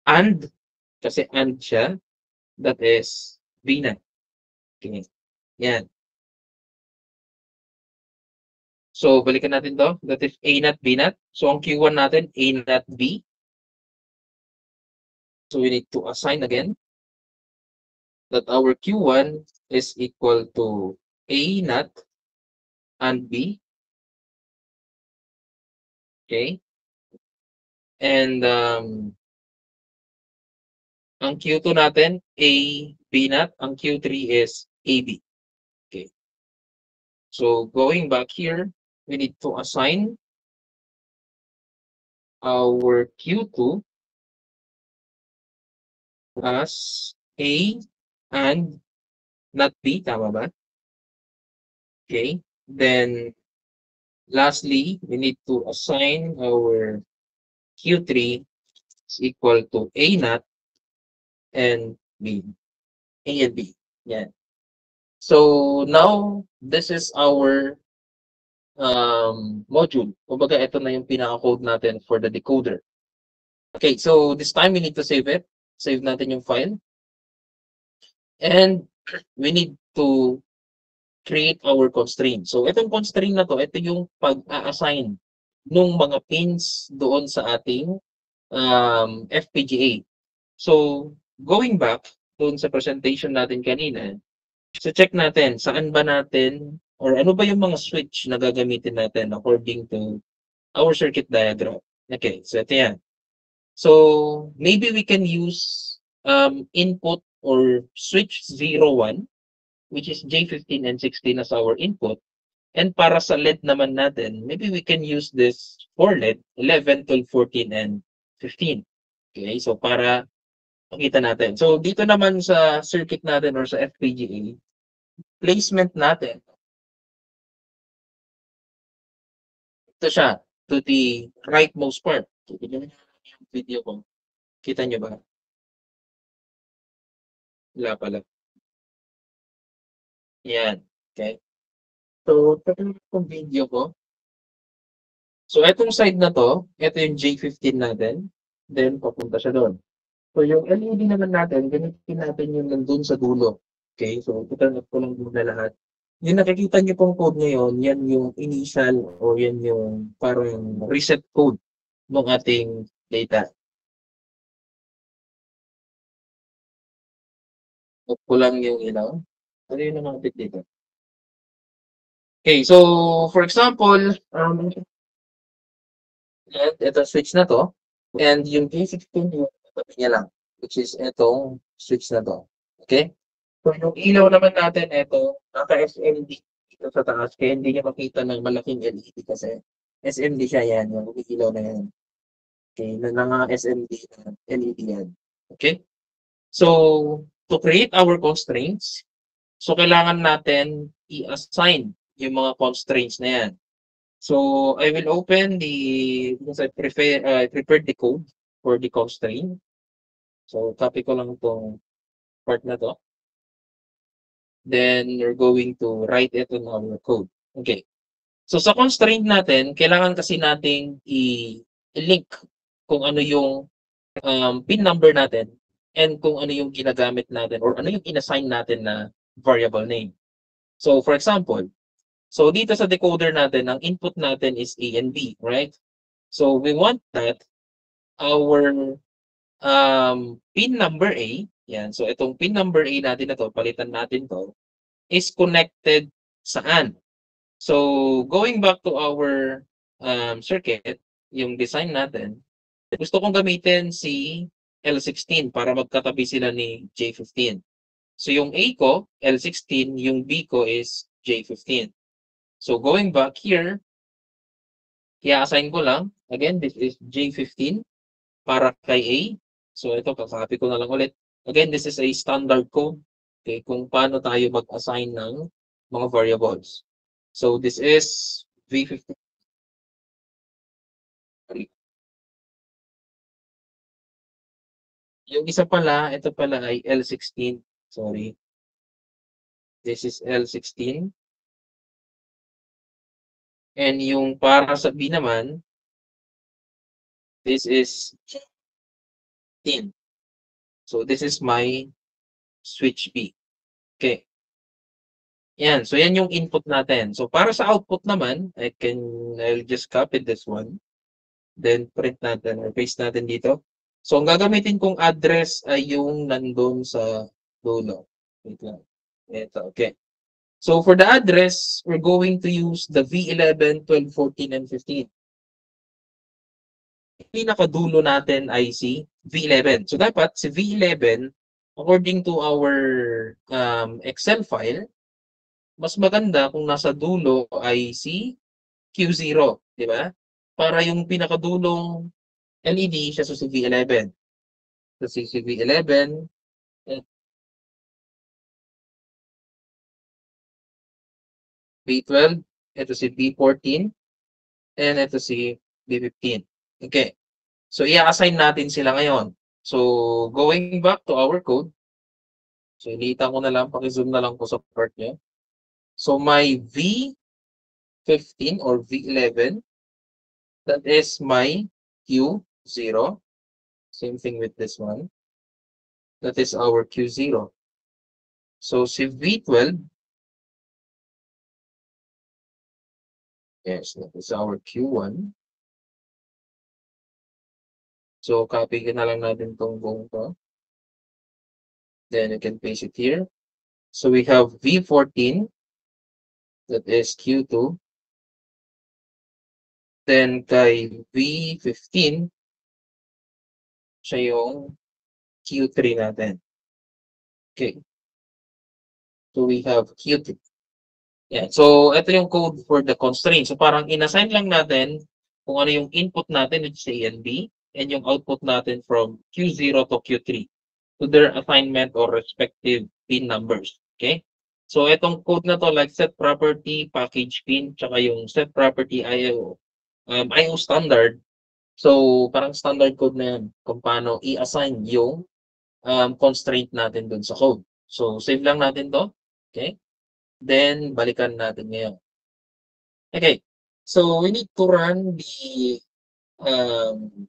and, kasi and siya, that is B net. Okay. Yan. So, balikan natin to. That is A net, B net. So, ang Q1 natin, A net, B. So, we need to assign again that our Q1 is equal to A net and B. Okay. And ang Q2 natin, A, B net. Ang Q3 is AB. Okay. So, going back here, we need to assign our Q2 as A and not B. Tama ba? Okay. Then, lastly, we need to assign our Q3 is equal to A not and B. A and B. Yan. So, now, this is our module. Kumbaga, ito na yung pinaka-code natin for the decoder. Okay, so this time we need to save it. Save natin yung file. And we need to create our constraint. So, itong constraint na to, ito yung pag-a-assign ng mga pins doon sa ating FPGA. So, going back doon sa presentation natin kanina, so check natin, saan ba natin, or ano ba yung mga switch na gagamitin natin according to our circuit diagram. Okay, so ito yan. So, maybe we can use input or switch 01, which is J15 and 16 as our input. And para sa LED naman natin, maybe we can use this for LED 11, 12, 14, and 15. Okay, so para makita natin. So dito naman sa circuit natin or sa FPGA, placement natin, ito siya, to the rightmost part. So, tignan niyo yung video ko. Kita niyo ba? Wala pala. Yan. Okay. So, tignan niyo yung video ko. So, etong side na to, ito yung J15 natin. Then, papunta siya doon. So, yung LED naman natin, gamitin natin yung nandun sa dulo. Okay? So, itanong ko lang muna lahat. Yung nakikita niyo pong code ngayon, yan yung initial o yan yung parang reset code ng ating data. Off ko lang yung ilaw. Ano yung nakapit dito? Okay, so for example, ito switch na to. And yung P16 yung tabi niya lang, which is itong switch na to. Okay? So yung ilaw naman natin, ito, naka-SMD dito sa taas. Kaya hindi niya makita ng malaking LED kasi SMD siya yan, yung ilaw na yan. Okay, na SMD na LED yan. Okay? So, to create our constraints, so kailangan natin i-assign yung mga constraints na yan. So, I will open because I prepared the code for the constraint. So, copy ko lang itong part na to. Then, you're going to write it in our code. Okay. So, sa constraint natin, kailangan kasi nating i-link kung ano yung pin number natin and kung ano yung ginagamit natin or ano yung inassign natin na variable name. So, for example, so dito sa decoder natin, ang input natin is A and B, right? So, we want that our pin number A, yan, so itong pin number A natin na to, palitan natin to, is connected saan? So, going back to our circuit, yung design natin, gusto kong gamitin si L16 para magkatabi sila ni J15. So, yung A ko, L16, yung B ko is J15. So, going back here, i-assign ko lang. Again, this is J15 para kay A. So, ito, kakopy ko na lang ulit. Again, this is a standard code. Okay, kung paano tayo mag-assign ng mga variables. So, this is V15. Yung isa pala, ito pala ay L16. Sorry. This is L16. And yung para sa B naman, this is 10. So, this is my switch B. Okay. Yan. So, yan yung input natin. So, para sa output naman, I'll just copy this one. Then, print natin or paste natin dito. So, ang gagamitin kong address ay yung nandun sa dulo. Wait lang. Ito, okay. So, for the address, we're going to use the V11, 12, 14, and 15. Pinakadulo natin ay si V11. So, dapat si V11, according to our Excel file, mas maganda kung nasa dulo ay si Q0, di ba? Para yung pinakadulong LED siya sa si V11. So, si V11, B12, ito si B14, and ito si B15. Okay. So, i-assign natin sila ngayon. So, going back to our code, so, ilitan ko na lang, paki-zoom na lang po sa part niya. So, my V15 or V11, that is my Q0. Same thing with this one. That is our Q0. So, si V12, yes, that is our Q1. So, copy na lang natin itong buong to. Then, you can paste it here. So, we have V14, that is Q2. Then, kay V15, siya yung Q3 natin. Okay. So, we have Q3. Yan. So, ito yung code for the constraint. So, parang inassign lang natin kung ano yung input natin, which is A and B, and yung output natin from Q0 to Q3 to their assignment or respective pin numbers. Okay? So, itong code na to, like set property, package pin, tsaka yung set property IO standard. So, parang standard code na yan kung paano i-assign yung constraint natin dun sa code. So, save lang natin to. Okay? Then, balikan natin ngayon. Okay. So, we need to run the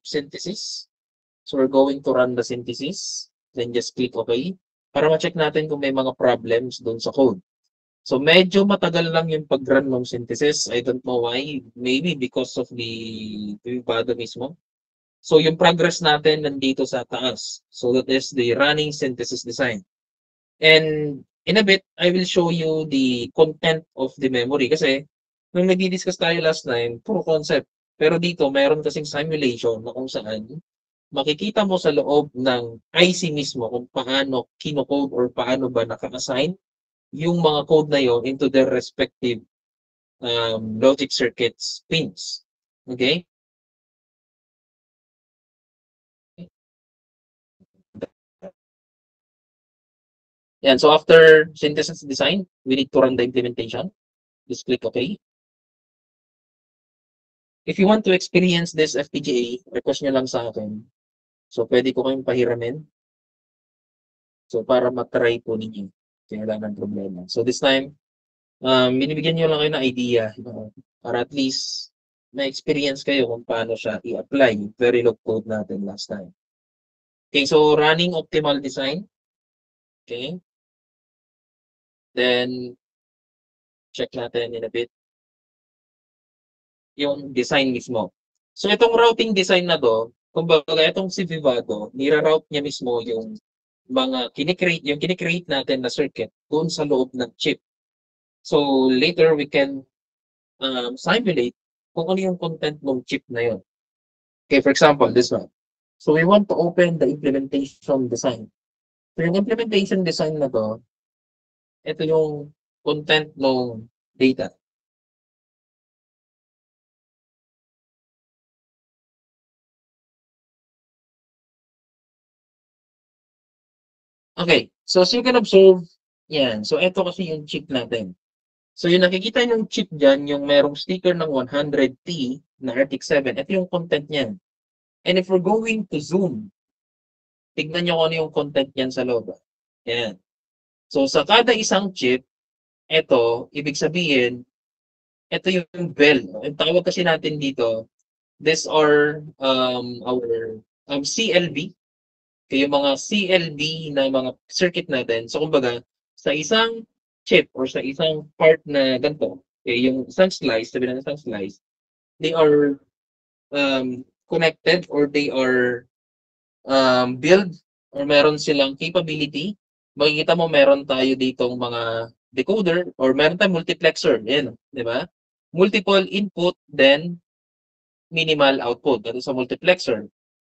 synthesis. So, we're going to run the synthesis. Then, just click OK. Para ma-check natin kung may mga problems dun sa code. So, medyo matagal lang yung pag-run ng synthesis. I don't know why. Maybe because of the Vivado mismo. So, yung progress natin nandito sa taas. So, that is the running synthesis design. And in a bit, I will show you the content of the memory. Kasi, nung nag-discuss tayo last time, puro concept. Pero dito, mayroon kasing simulation na kung saan makikita mo sa loob ng IC mismo kung paano kinocode or paano ba naka-assign yung mga code na yon into their respective logic circuits pins. Okay? Yan. So after synthesis design, we need to run the implementation. Just click OK. If you want to experience this FPGA, request nyo lang sa akin. So pwede ko kayong pahiramin. So para matry po ninyo. Kaya wala ng problema. So this time, binibigyan nyo lang kayo ng idea. Para at least may experience kayo kung paano siya i-apply yung Verilog code natin last time. Okay, so running optimal design. Okay. Then, check natin in a bit yung design mismo. So, itong routing design na to, kumbaga itong si Vivado, nira-route niya mismo yung mga kinikreate natin na circuit doon sa loob ng chip. So, later we can simulate kung ano yung content ng chip na yun. Okay, for example, this one. So, we want to open the implementation design. So, yung implementation design na to, ito yung content ng data. Okay, so as you can observe, yan. So, ito kasi yung chip natin. So, yung nakikita yung chip dyan, yung merong sticker ng 100T na RTX 7, ito yung content niyan. And if we're going to zoom, tignan nyo kung ano yung content niyan sa loob. Yan. So, sa kada isang chip, ito, ibig sabihin, ito yung bell. Ang tawag kasi natin dito, these are our CLB. Kaya yung mga CLB na mga circuit natin. So, kumbaga, sa isang chip or sa isang part na ganito, yung isang slice, sabi na isang slice, they are connected or they are build or meron silang capability. Makikita mo meron tayo ditong mga decoder or meron tayong multiplexer. Yan, di ba? Multiple input, then minimal output. Ito sa multiplexer.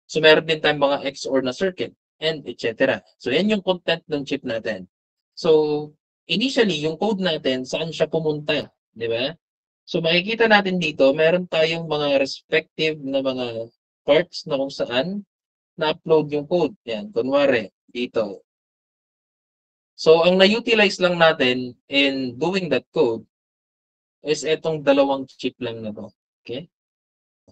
So, meron din tayong mga XOR na circuit and etc. So, yan yung content ng chip natin. So, initially, yung code natin, saan siya pumunta? Di ba? So, makikita natin dito, meron tayong mga respective na mga parts na kung saan na-upload yung code. Yan, kunwari, dito. So, ang na-utilize lang natin in doing that code is etong dalawang chip lang na to. Okay?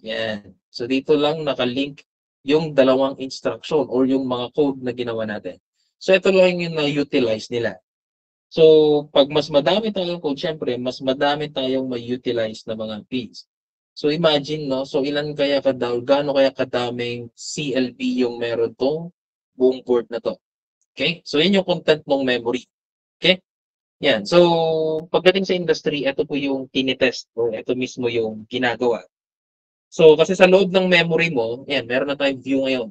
Yan. So, dito lang nakalink yung dalawang instruction or yung mga code na ginawa natin. So, ito lang yung na-utilize nila. So, pag mas madami tayong code, syempre, mas madami tayong ma-utilize na mga pins. So, imagine, no? So, ilan kaya gaano kaya kadaming CLB yung meron tong buong board na to. Okay? So, yun yung content ng memory. Okay? Yan. So, pagdating sa industry, ito po yung tinitest o ito mismo yung ginagawa. So, kasi sa loob ng memory mo, yan, meron na tayong view ngayon.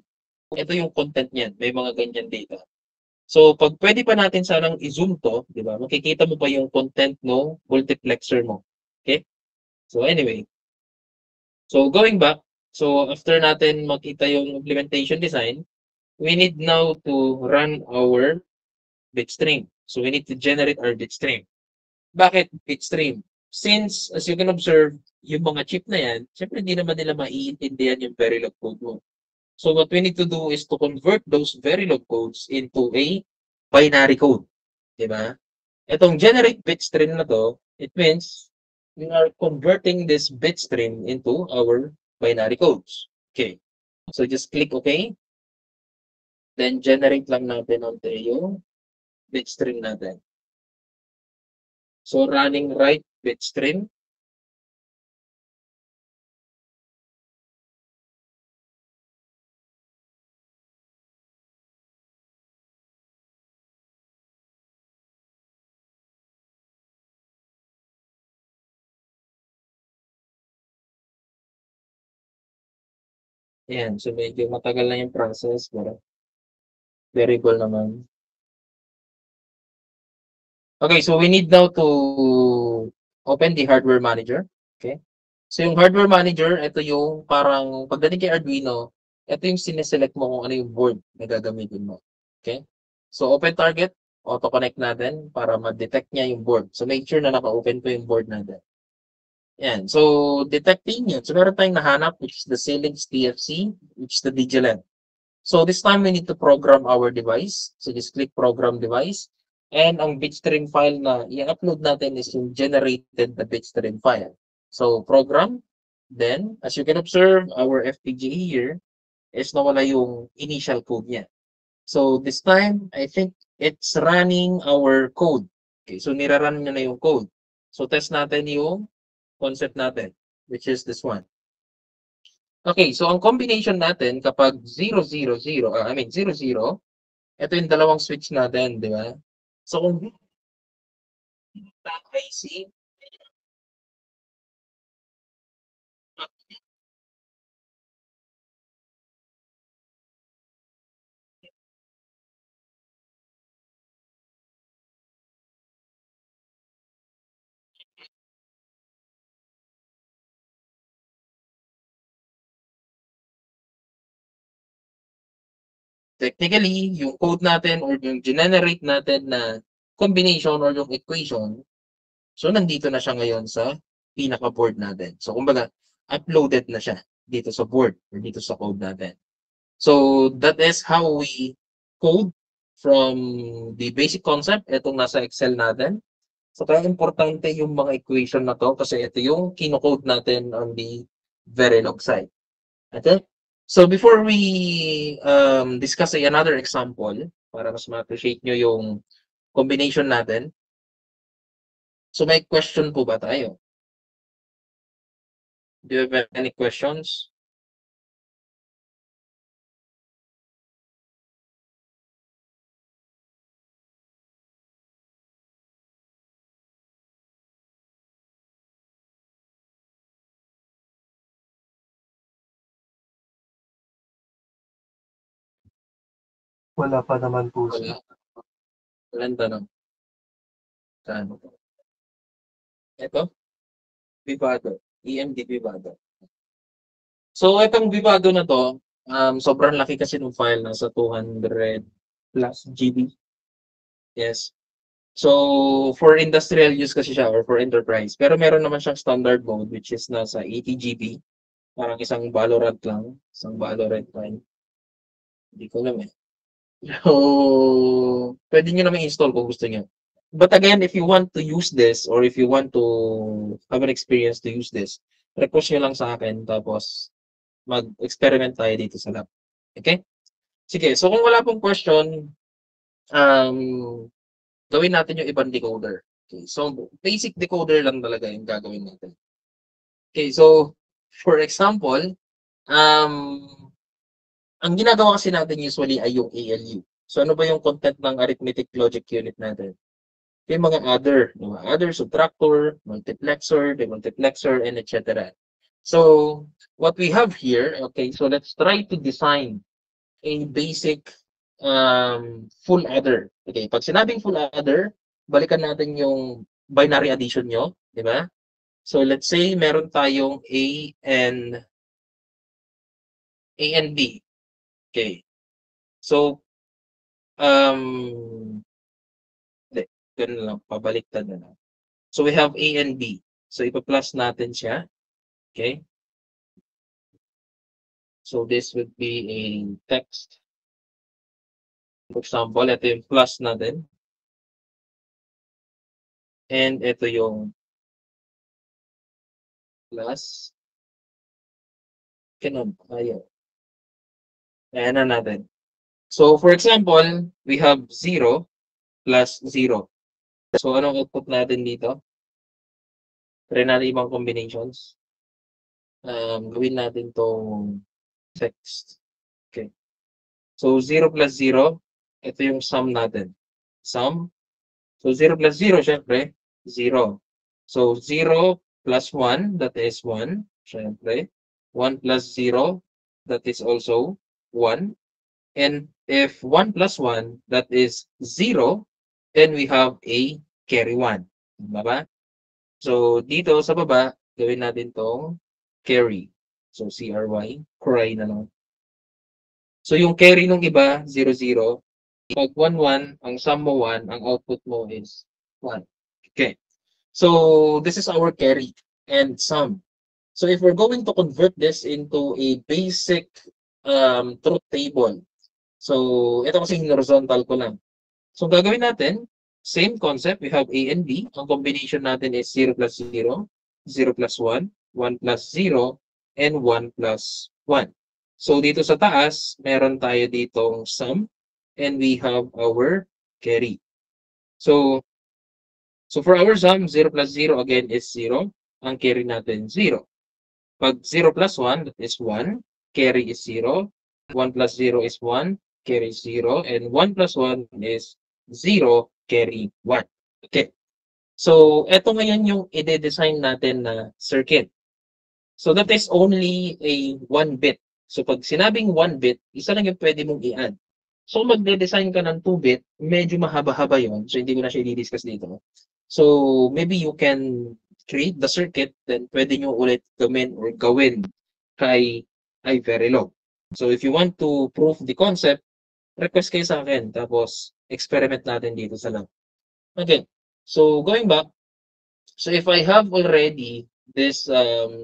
Ito yung content niyan. May mga ganyan data. So, pag pwede pa natin sanang i-zoom to, di ba? Makikita mo pa yung content ng multiplexer mo. Okay? So, anyway. So, going back. So, after natin makita yung implementation design, we need now to run our bitstream. So, we need to generate our bitstream. Bakit bitstream? Since, as you can observe, yung mga chip na yan, syempre hindi naman nila maiintindihan yung Verilog code mo. So what we need to do is to convert those Verilog codes into a binary code. Diba? Itong generate bitstream na to, it means we are converting this bitstream into our binary codes. Okay. So just click OK. Then generate lang natin onto yung bitstream natin. So running write bitstream. Ayan. So medyo matagal na yung process. Pero variable naman. Okay, so we need now to open the hardware manager. Okay. So yung hardware manager, ito yung parang pagdating kay Arduino, ito yung sineselect mo kung ano yung board na gagamitin mo. Okay. So open target, auto-connect natin para ma-detect niya yung board. So make sure na naka-open po yung board natin. Yan. So detecting yun. So meron tayong nahanap which is the Xilinx TFC, which is the Digiland. So this time we need to program our device. So just click program device. And ang bitstream file na i-upload natin is yung generated na bitstream file. So program. Then, as you can observe, our FPGA here is nawala yung initial code niya. So this time, I think it's running our code. Okay, so nirarun niya na yung code. So test natin yung concept natin, which is this one. Okay, so ang combination natin kapag 0, 0, 0, 0, 0, ito yung dalawang switch natin, di ba? So kung IC, technically, yung code natin or yung generate natin na combination or yung equation, so nandito na siya ngayon sa pinaka-board natin. So kumbaga, uploaded na siya dito sa board or dito sa code natin. So that is how we code from the basic concept. Itong nasa Excel natin. So kaya importante yung mga equation na to kasi ito yung kinocode natin on the Verilog side. Okay? So before we discuss another example, para mas ma-appreciate nyo yung combination natin, so may question po ba tayo? Do you have any questions? Wala pa naman po, sir. Wala. Walang tanong. Saan? Ito? Vivado. EMD Vivado. So, itong Vivado na to, sobrang laki kasi ng file, nasa 200 plus GB. Yes. So, for industrial use kasi siya or for enterprise. Pero meron naman siyang standard mode which is nasa 80 GB. Parang isang Valorant lang. Isang Valorant file. Hindi ko alam eh. So, pwede nyo naman install kung gusto nyo. But again, if you want to use this or if you want to have an experience to use this, request nyo lang sa akin tapos mag-experiment tayo dito sa lab. Okay? Sige, so kung wala pong question, gawin natin yung ibang decoder. Okay, so basic decoder lang talaga yung gagawin natin. Okay, so for example, ang ginagawa kasi natin usually ay yung ALU. So ano ba yung content ng arithmetic logic unit natin? Yung mga adder, adder, subtractor, multiplexer, demultiplexer, and etc. So what we have here, okay, so let's try to design a basic full adder. Okay, pag sinabing full adder, balikan natin yung binary addition nyo, di ba? So let's say meron tayong A and B. Okay. So hindi, ganun lang, pabaliktad na lang. So we have A and B. So ipa-plus natin siya. Okay? So this would be a text. For example, ito yung plus natin. And ito yung plus. Ayaw. Ayan na natin. So for example, we have 0 plus 0. So anong output natin dito? Try natin ibang combinations. Gawin natin tong text. Okay. So 0 plus 0, ito yung sum natin. Sum. So 0 plus 0, syempre, 0. So 0 plus 1, that is 1, syempre. 1 plus 0, that is also 1. And if 1 plus 1, that is 0, then we have a carry 1. Tama ba? So dito sa baba, gawin natin tong carry. So CRY, cry na lang. So yung carry nung iba, 0, 0. Pag 1, 1, ang sum mo 1, ang output mo is 1. Okay. So this is our carry and sum. So if we're going to convert this into a basic truth table. So ito kasi horizontal ko lang. So gagawin natin, same concept, we have A and B. Ang combination natin is 0 plus 0, 0 plus 1, 1 plus 0, and 1 plus 1. So dito sa taas, meron tayo ditong sum, and we have our carry. So for our sum, 0 plus 0 again is 0. Ang carry natin, 0. Pag 0 plus 1, that is 1. Carry is 0. 1 plus 0 is 1. Carry is 0. And 1 plus 1 is 0. Carry 1. Okay. So, eto ngayon yung i-design natin na circuit. So, that is only a 1 bit. So, pag sinabing 1 bit, isa lang yung pwede mong i-add. So, magde-design ka ng 2 bit, medyo mahaba-haba yon. So, hindi ko na siya i-discuss dito. So, maybe you can create the circuit, then pwede nyo ulit gawin kay Verilog. So, if you want to prove the concept, request kayo sa akin. Tapos, experiment natin dito sa lab. Okay. So, going back. So, if I have already this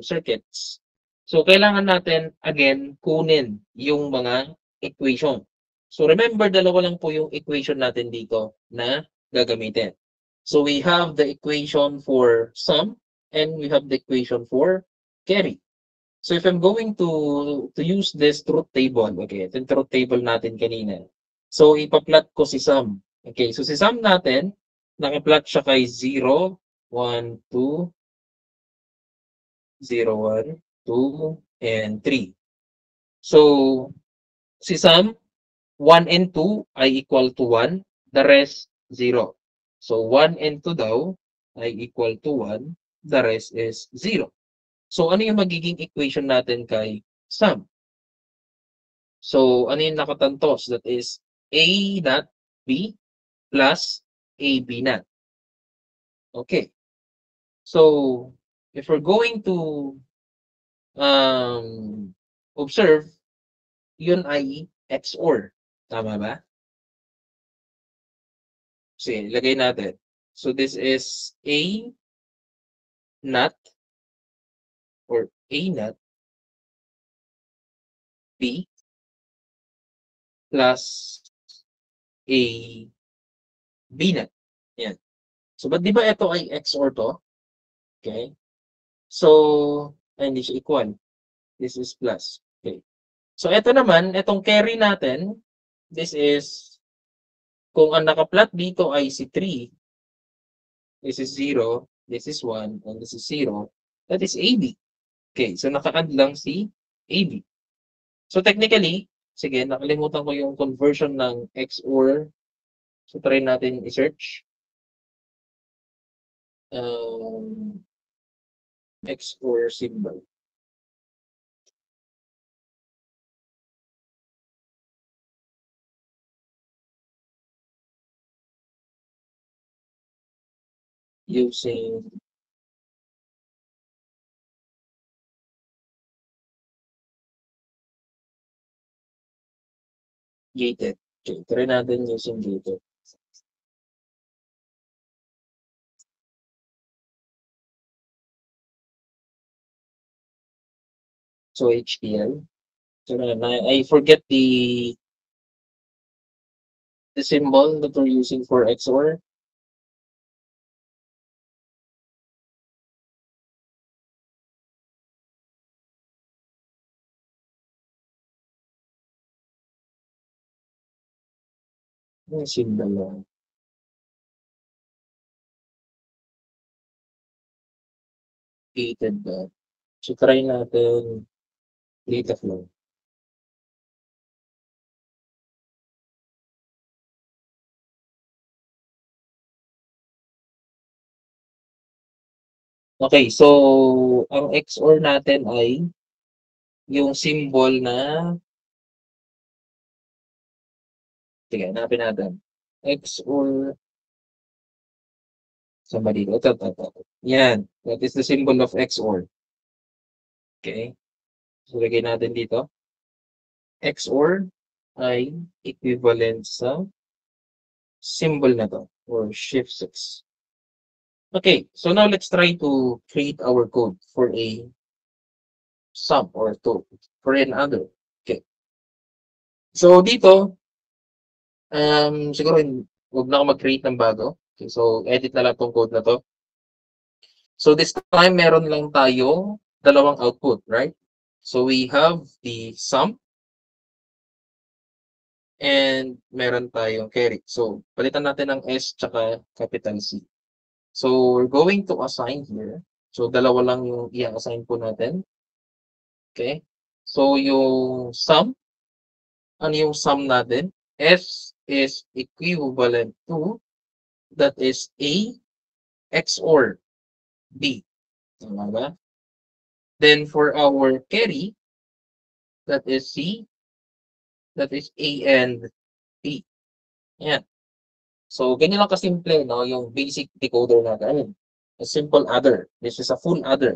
circuits, so kailangan natin, again, kunin yung mga equation. So, remember, dalawa lang po yung equation natin dito na gagamitin. So, we have the equation for sum and we have the equation for carry. So, if I'm going to use this truth table, okay, ito yung truth table natin kanina. So, ipa-plot ko si sum. Okay, so si sum natin, naka-plot siya kay 0, 1, 2, 0, 1, 2, and 3. So, si sum, 1 and 2 ay equal to 1, the rest 0. So, 1 and 2 daw ay equal to 1, the rest is 0. So, ano yung magiging equation natin kay sum? So, ano yung nakatantos? That is A not B plus AB not. Okay. So, if we're going to observe, yun ay XOR. Tama ba? Sige, ilagay natin. So, this is A not or A not B plus A B not. Yan. So, ba't di ba ito ay XOR to? Okay. So, hindi siya equal. This is plus. Okay. So, ito naman, itong carry natin, this is, kung ang naka-plot dito ay si 3, this is 0, this is 1, and this is 0, that is AB. Okay, so naka-add lang si AB. So, technically, sige, nakalimutan ko yung conversion ng XOR. So, try natin i-search. XOR symbol. Using gated. Okay, try natin using gated. So HDL. So I forget the symbol that we're using for XOR. Yung symbol lang. Created ba? So try natin data flow. Okay, so ang XOR natin ay yung symbol na sige, hanapin natin. XOR somebody. Ito. Yan. That is the symbol of XOR. Okay. So lagay natin dito. XOR ay equivalent sa symbol na to or shift 6. Okay, so now let's try to create our code for a sum or for another. Okay. So dito, siguro huwag na ako mag-create ng bago. Okay, so edit na lang tong code na to. So this time meron lang tayo dalawang output, right? So we have the sum and meron tayong carry. So palitan natin ng S tsaka capital C. So we're going to assign here. So dalawa lang yung i-assign po natin. Okay? So yung sum, ano yung sum natin? S is equivalent to, that is A XOR B. Tama ba? Then for our carry, that is C, that is A and B. Yan. So ganyan lang kasimple, no? Yung basic decoder natin. I mean, a simple adder. This is a full adder.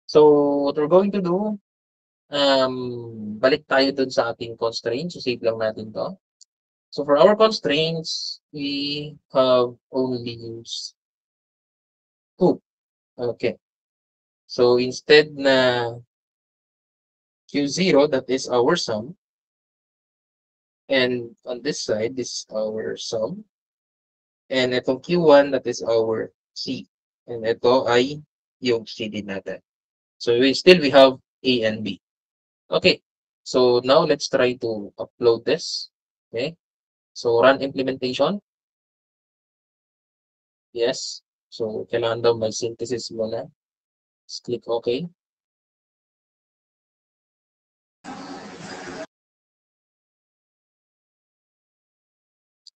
So what we're going to do, balik tayo dun sa ating constraints. So save lang natin to. So for our constraints, we have only used 2. Okay. So instead na Q0, that is our sum. And on this side, this is our sum. And itong Q1, that is our C. And ito ay yung C din natin. So we have A and B. Okay. So now let's try to upload this. Okay. So run implementation. Yes. So kailangan daw may synthesis muna. Let's click OK.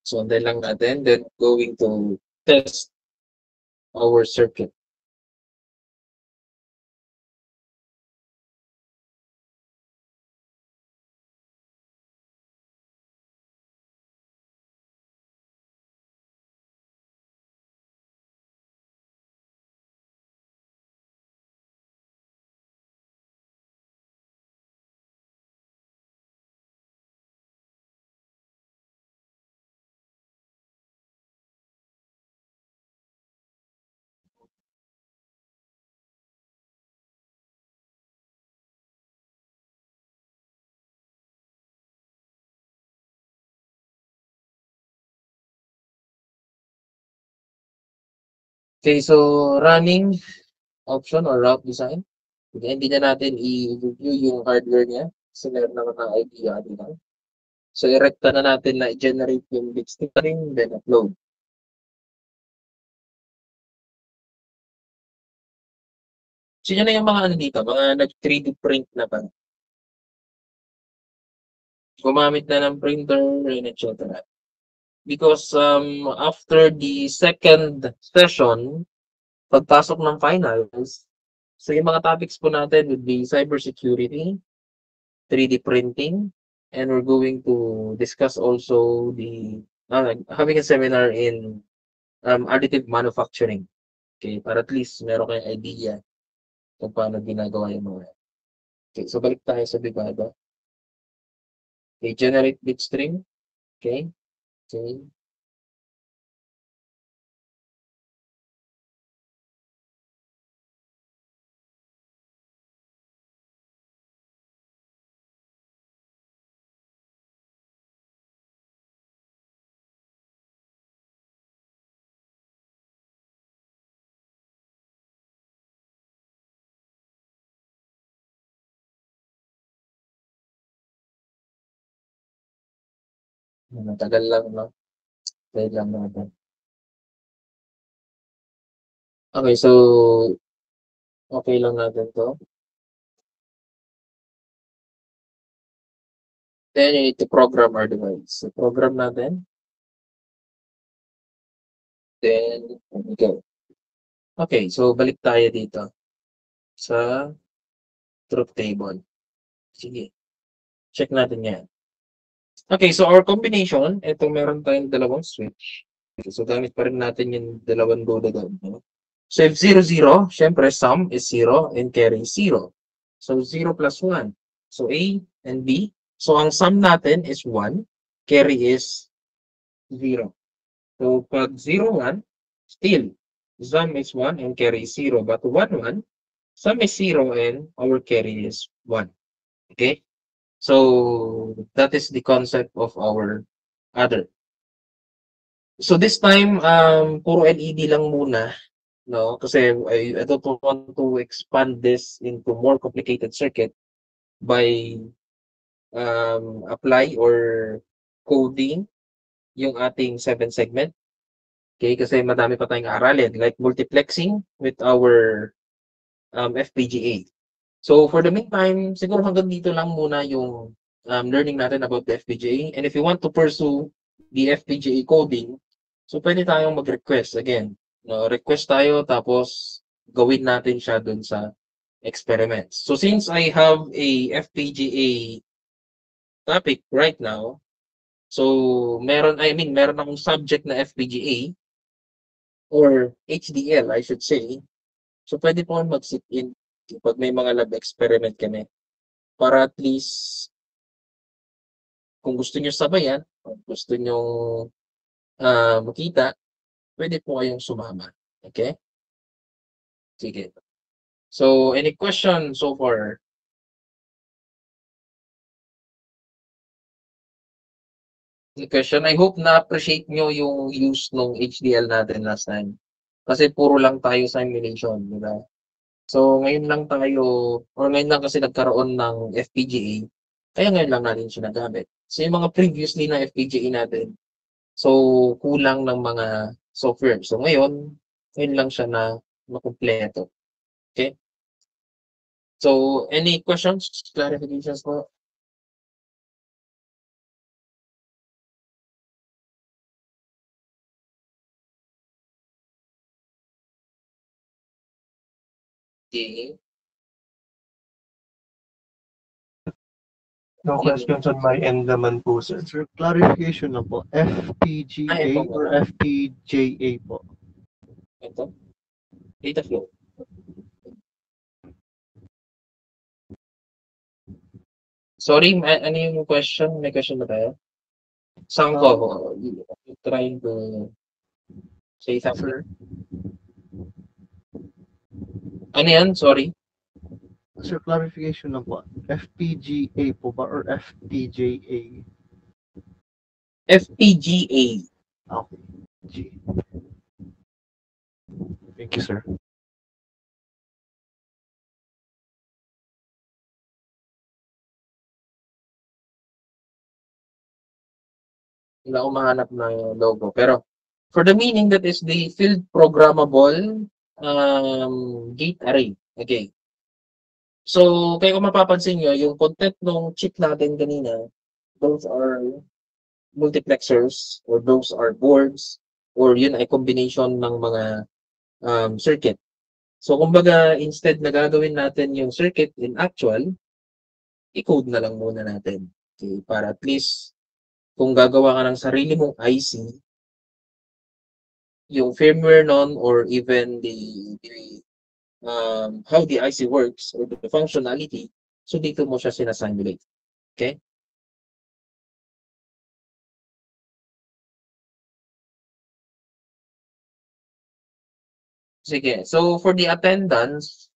So then lang natin, then going to test our circuit. Okay, so running option or route design. Hindi na natin i-review yung hardware niya. So meron naman ng idea dito. So i-recta na natin na i-generate yung bitstream, then upload. So yun na yung mga ano dito, mga nag-3D print na pa. Gumamit na ng printer, and etc. Because after the second session, pagpasok ng finals, so yung mga topics po natin would be cybersecurity, 3D printing, and we're going to discuss also the having a seminar in additive manufacturing. Okay, para at least meron kayong idea kung paano ginagawa yung mga. Okay, so balik tayo sa Vivado. Okay, generate bitstream. Okay. Okay. Matagal lang, no? Tagal lang natin. Okay, so, okay lang natin to. Then, you need to program our device. So, program natin. Then, there we go. Okay, so, balik tayo dito sa truth table. Sige, check natin yan. Okay, so our combination, ito meron tayong dalawang switch. So, gamit pa rin natin yung dalawang duda doon. No? So, if 0, 0, syempre, sum is 0 and carry 0. So, 0 plus 1. So, A and B. So, ang sum natin is 1. Carry is 0. So, pag 0, 1, still, sum is 1 and carry is 0. But 1, 1, sum is 0 and our carry is 1. Okay? So, that is the concept of our other. So, this time, puro LED lang muna. No? Kasi I don't want to expand this into more complicated circuit by apply or coding yung ating 7 segment. Okay? Kasi madami pa tayong aralin like multiplexing with our FPGA. So, for the meantime, siguro hanggang dito lang muna yung learning natin about the FPGA. And if you want to pursue the FPGA coding, so pwede tayong mag-request again. No, request tayo tapos gawin natin siya dun sa experiments. So, since I have a FPGA topic right now, so meron akong subject na FPGA or HDL, I should say. So, pwede po mag-sit in pag may mga lab experiment kami. Para at least, kung gusto nyo sabayan, kung gusto nyo makita, pwede po kayong sumama. Okay? Sige. So, any question so far? Any question? I hope na-appreciate nyo yung use ng HDL natin last time. Kasi puro lang tayo simulation, di ba? So, ngayon lang tayo, or ngayon lang kasi nagkaroon ng FPGA, kaya ngayon lang natin siya nagamit. So, yung mga previously na FPGA natin, so, kulang ng mga software. So, ngayon lang siya na makumpleto. Okay? So, any questions, clarifications po? Okay. No questions on my end naman po, sir. Sir, clarification lang po. FPGA ito or muna. FPJA po? Ito. Data flow. Sorry, ano yung question? May question ba tayo? Saan ko? Trying to say something. Sir, Ano yan? Sorry. sir, clarification lang po. FPGA po ba or FPJA? FPGA. Okay. G. Thank you, sir. Hindi ako mahanap ng logo. Pero, for the meaning, that is the field programmable gate array. Okay. So, kaya kung mapapansin nyo, yung content ng chip natin kanina, those are multiplexers or those are boards or yun ay combination ng mga circuit. So, kumbaga, instead na gagawin natin yung circuit in actual, i-code na lang muna natin. Okay, para at least, kung gagawa ka ng sarili mong IC, yung firmware nun or even how the IC works or the functionality, so dito mo siya sinasimulate. Okay? Sige. So, for the attendance,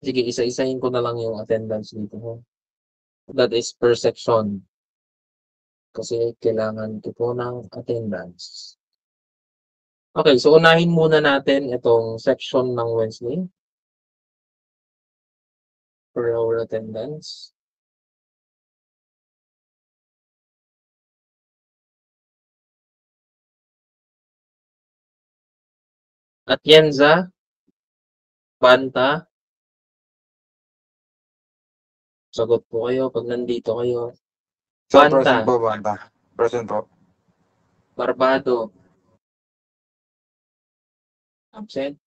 sige, isa-isahin ko na lang yung attendance dito. That is per section. Kasi kailangan ko po ng attendance. Okay, so unahin muna natin itong section ng Wednesday. Per our attendance. Atienza, Banta. Sagot po kayo pag nandito kayo. Sir, Banta. present po, Banta. Present po. Barbado. Absent.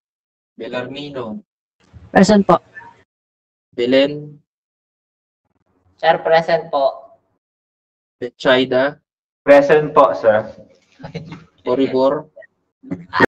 Belarmino. Present po. Belen. Sir, present po. Betsaida. Present po, sir. Coribor.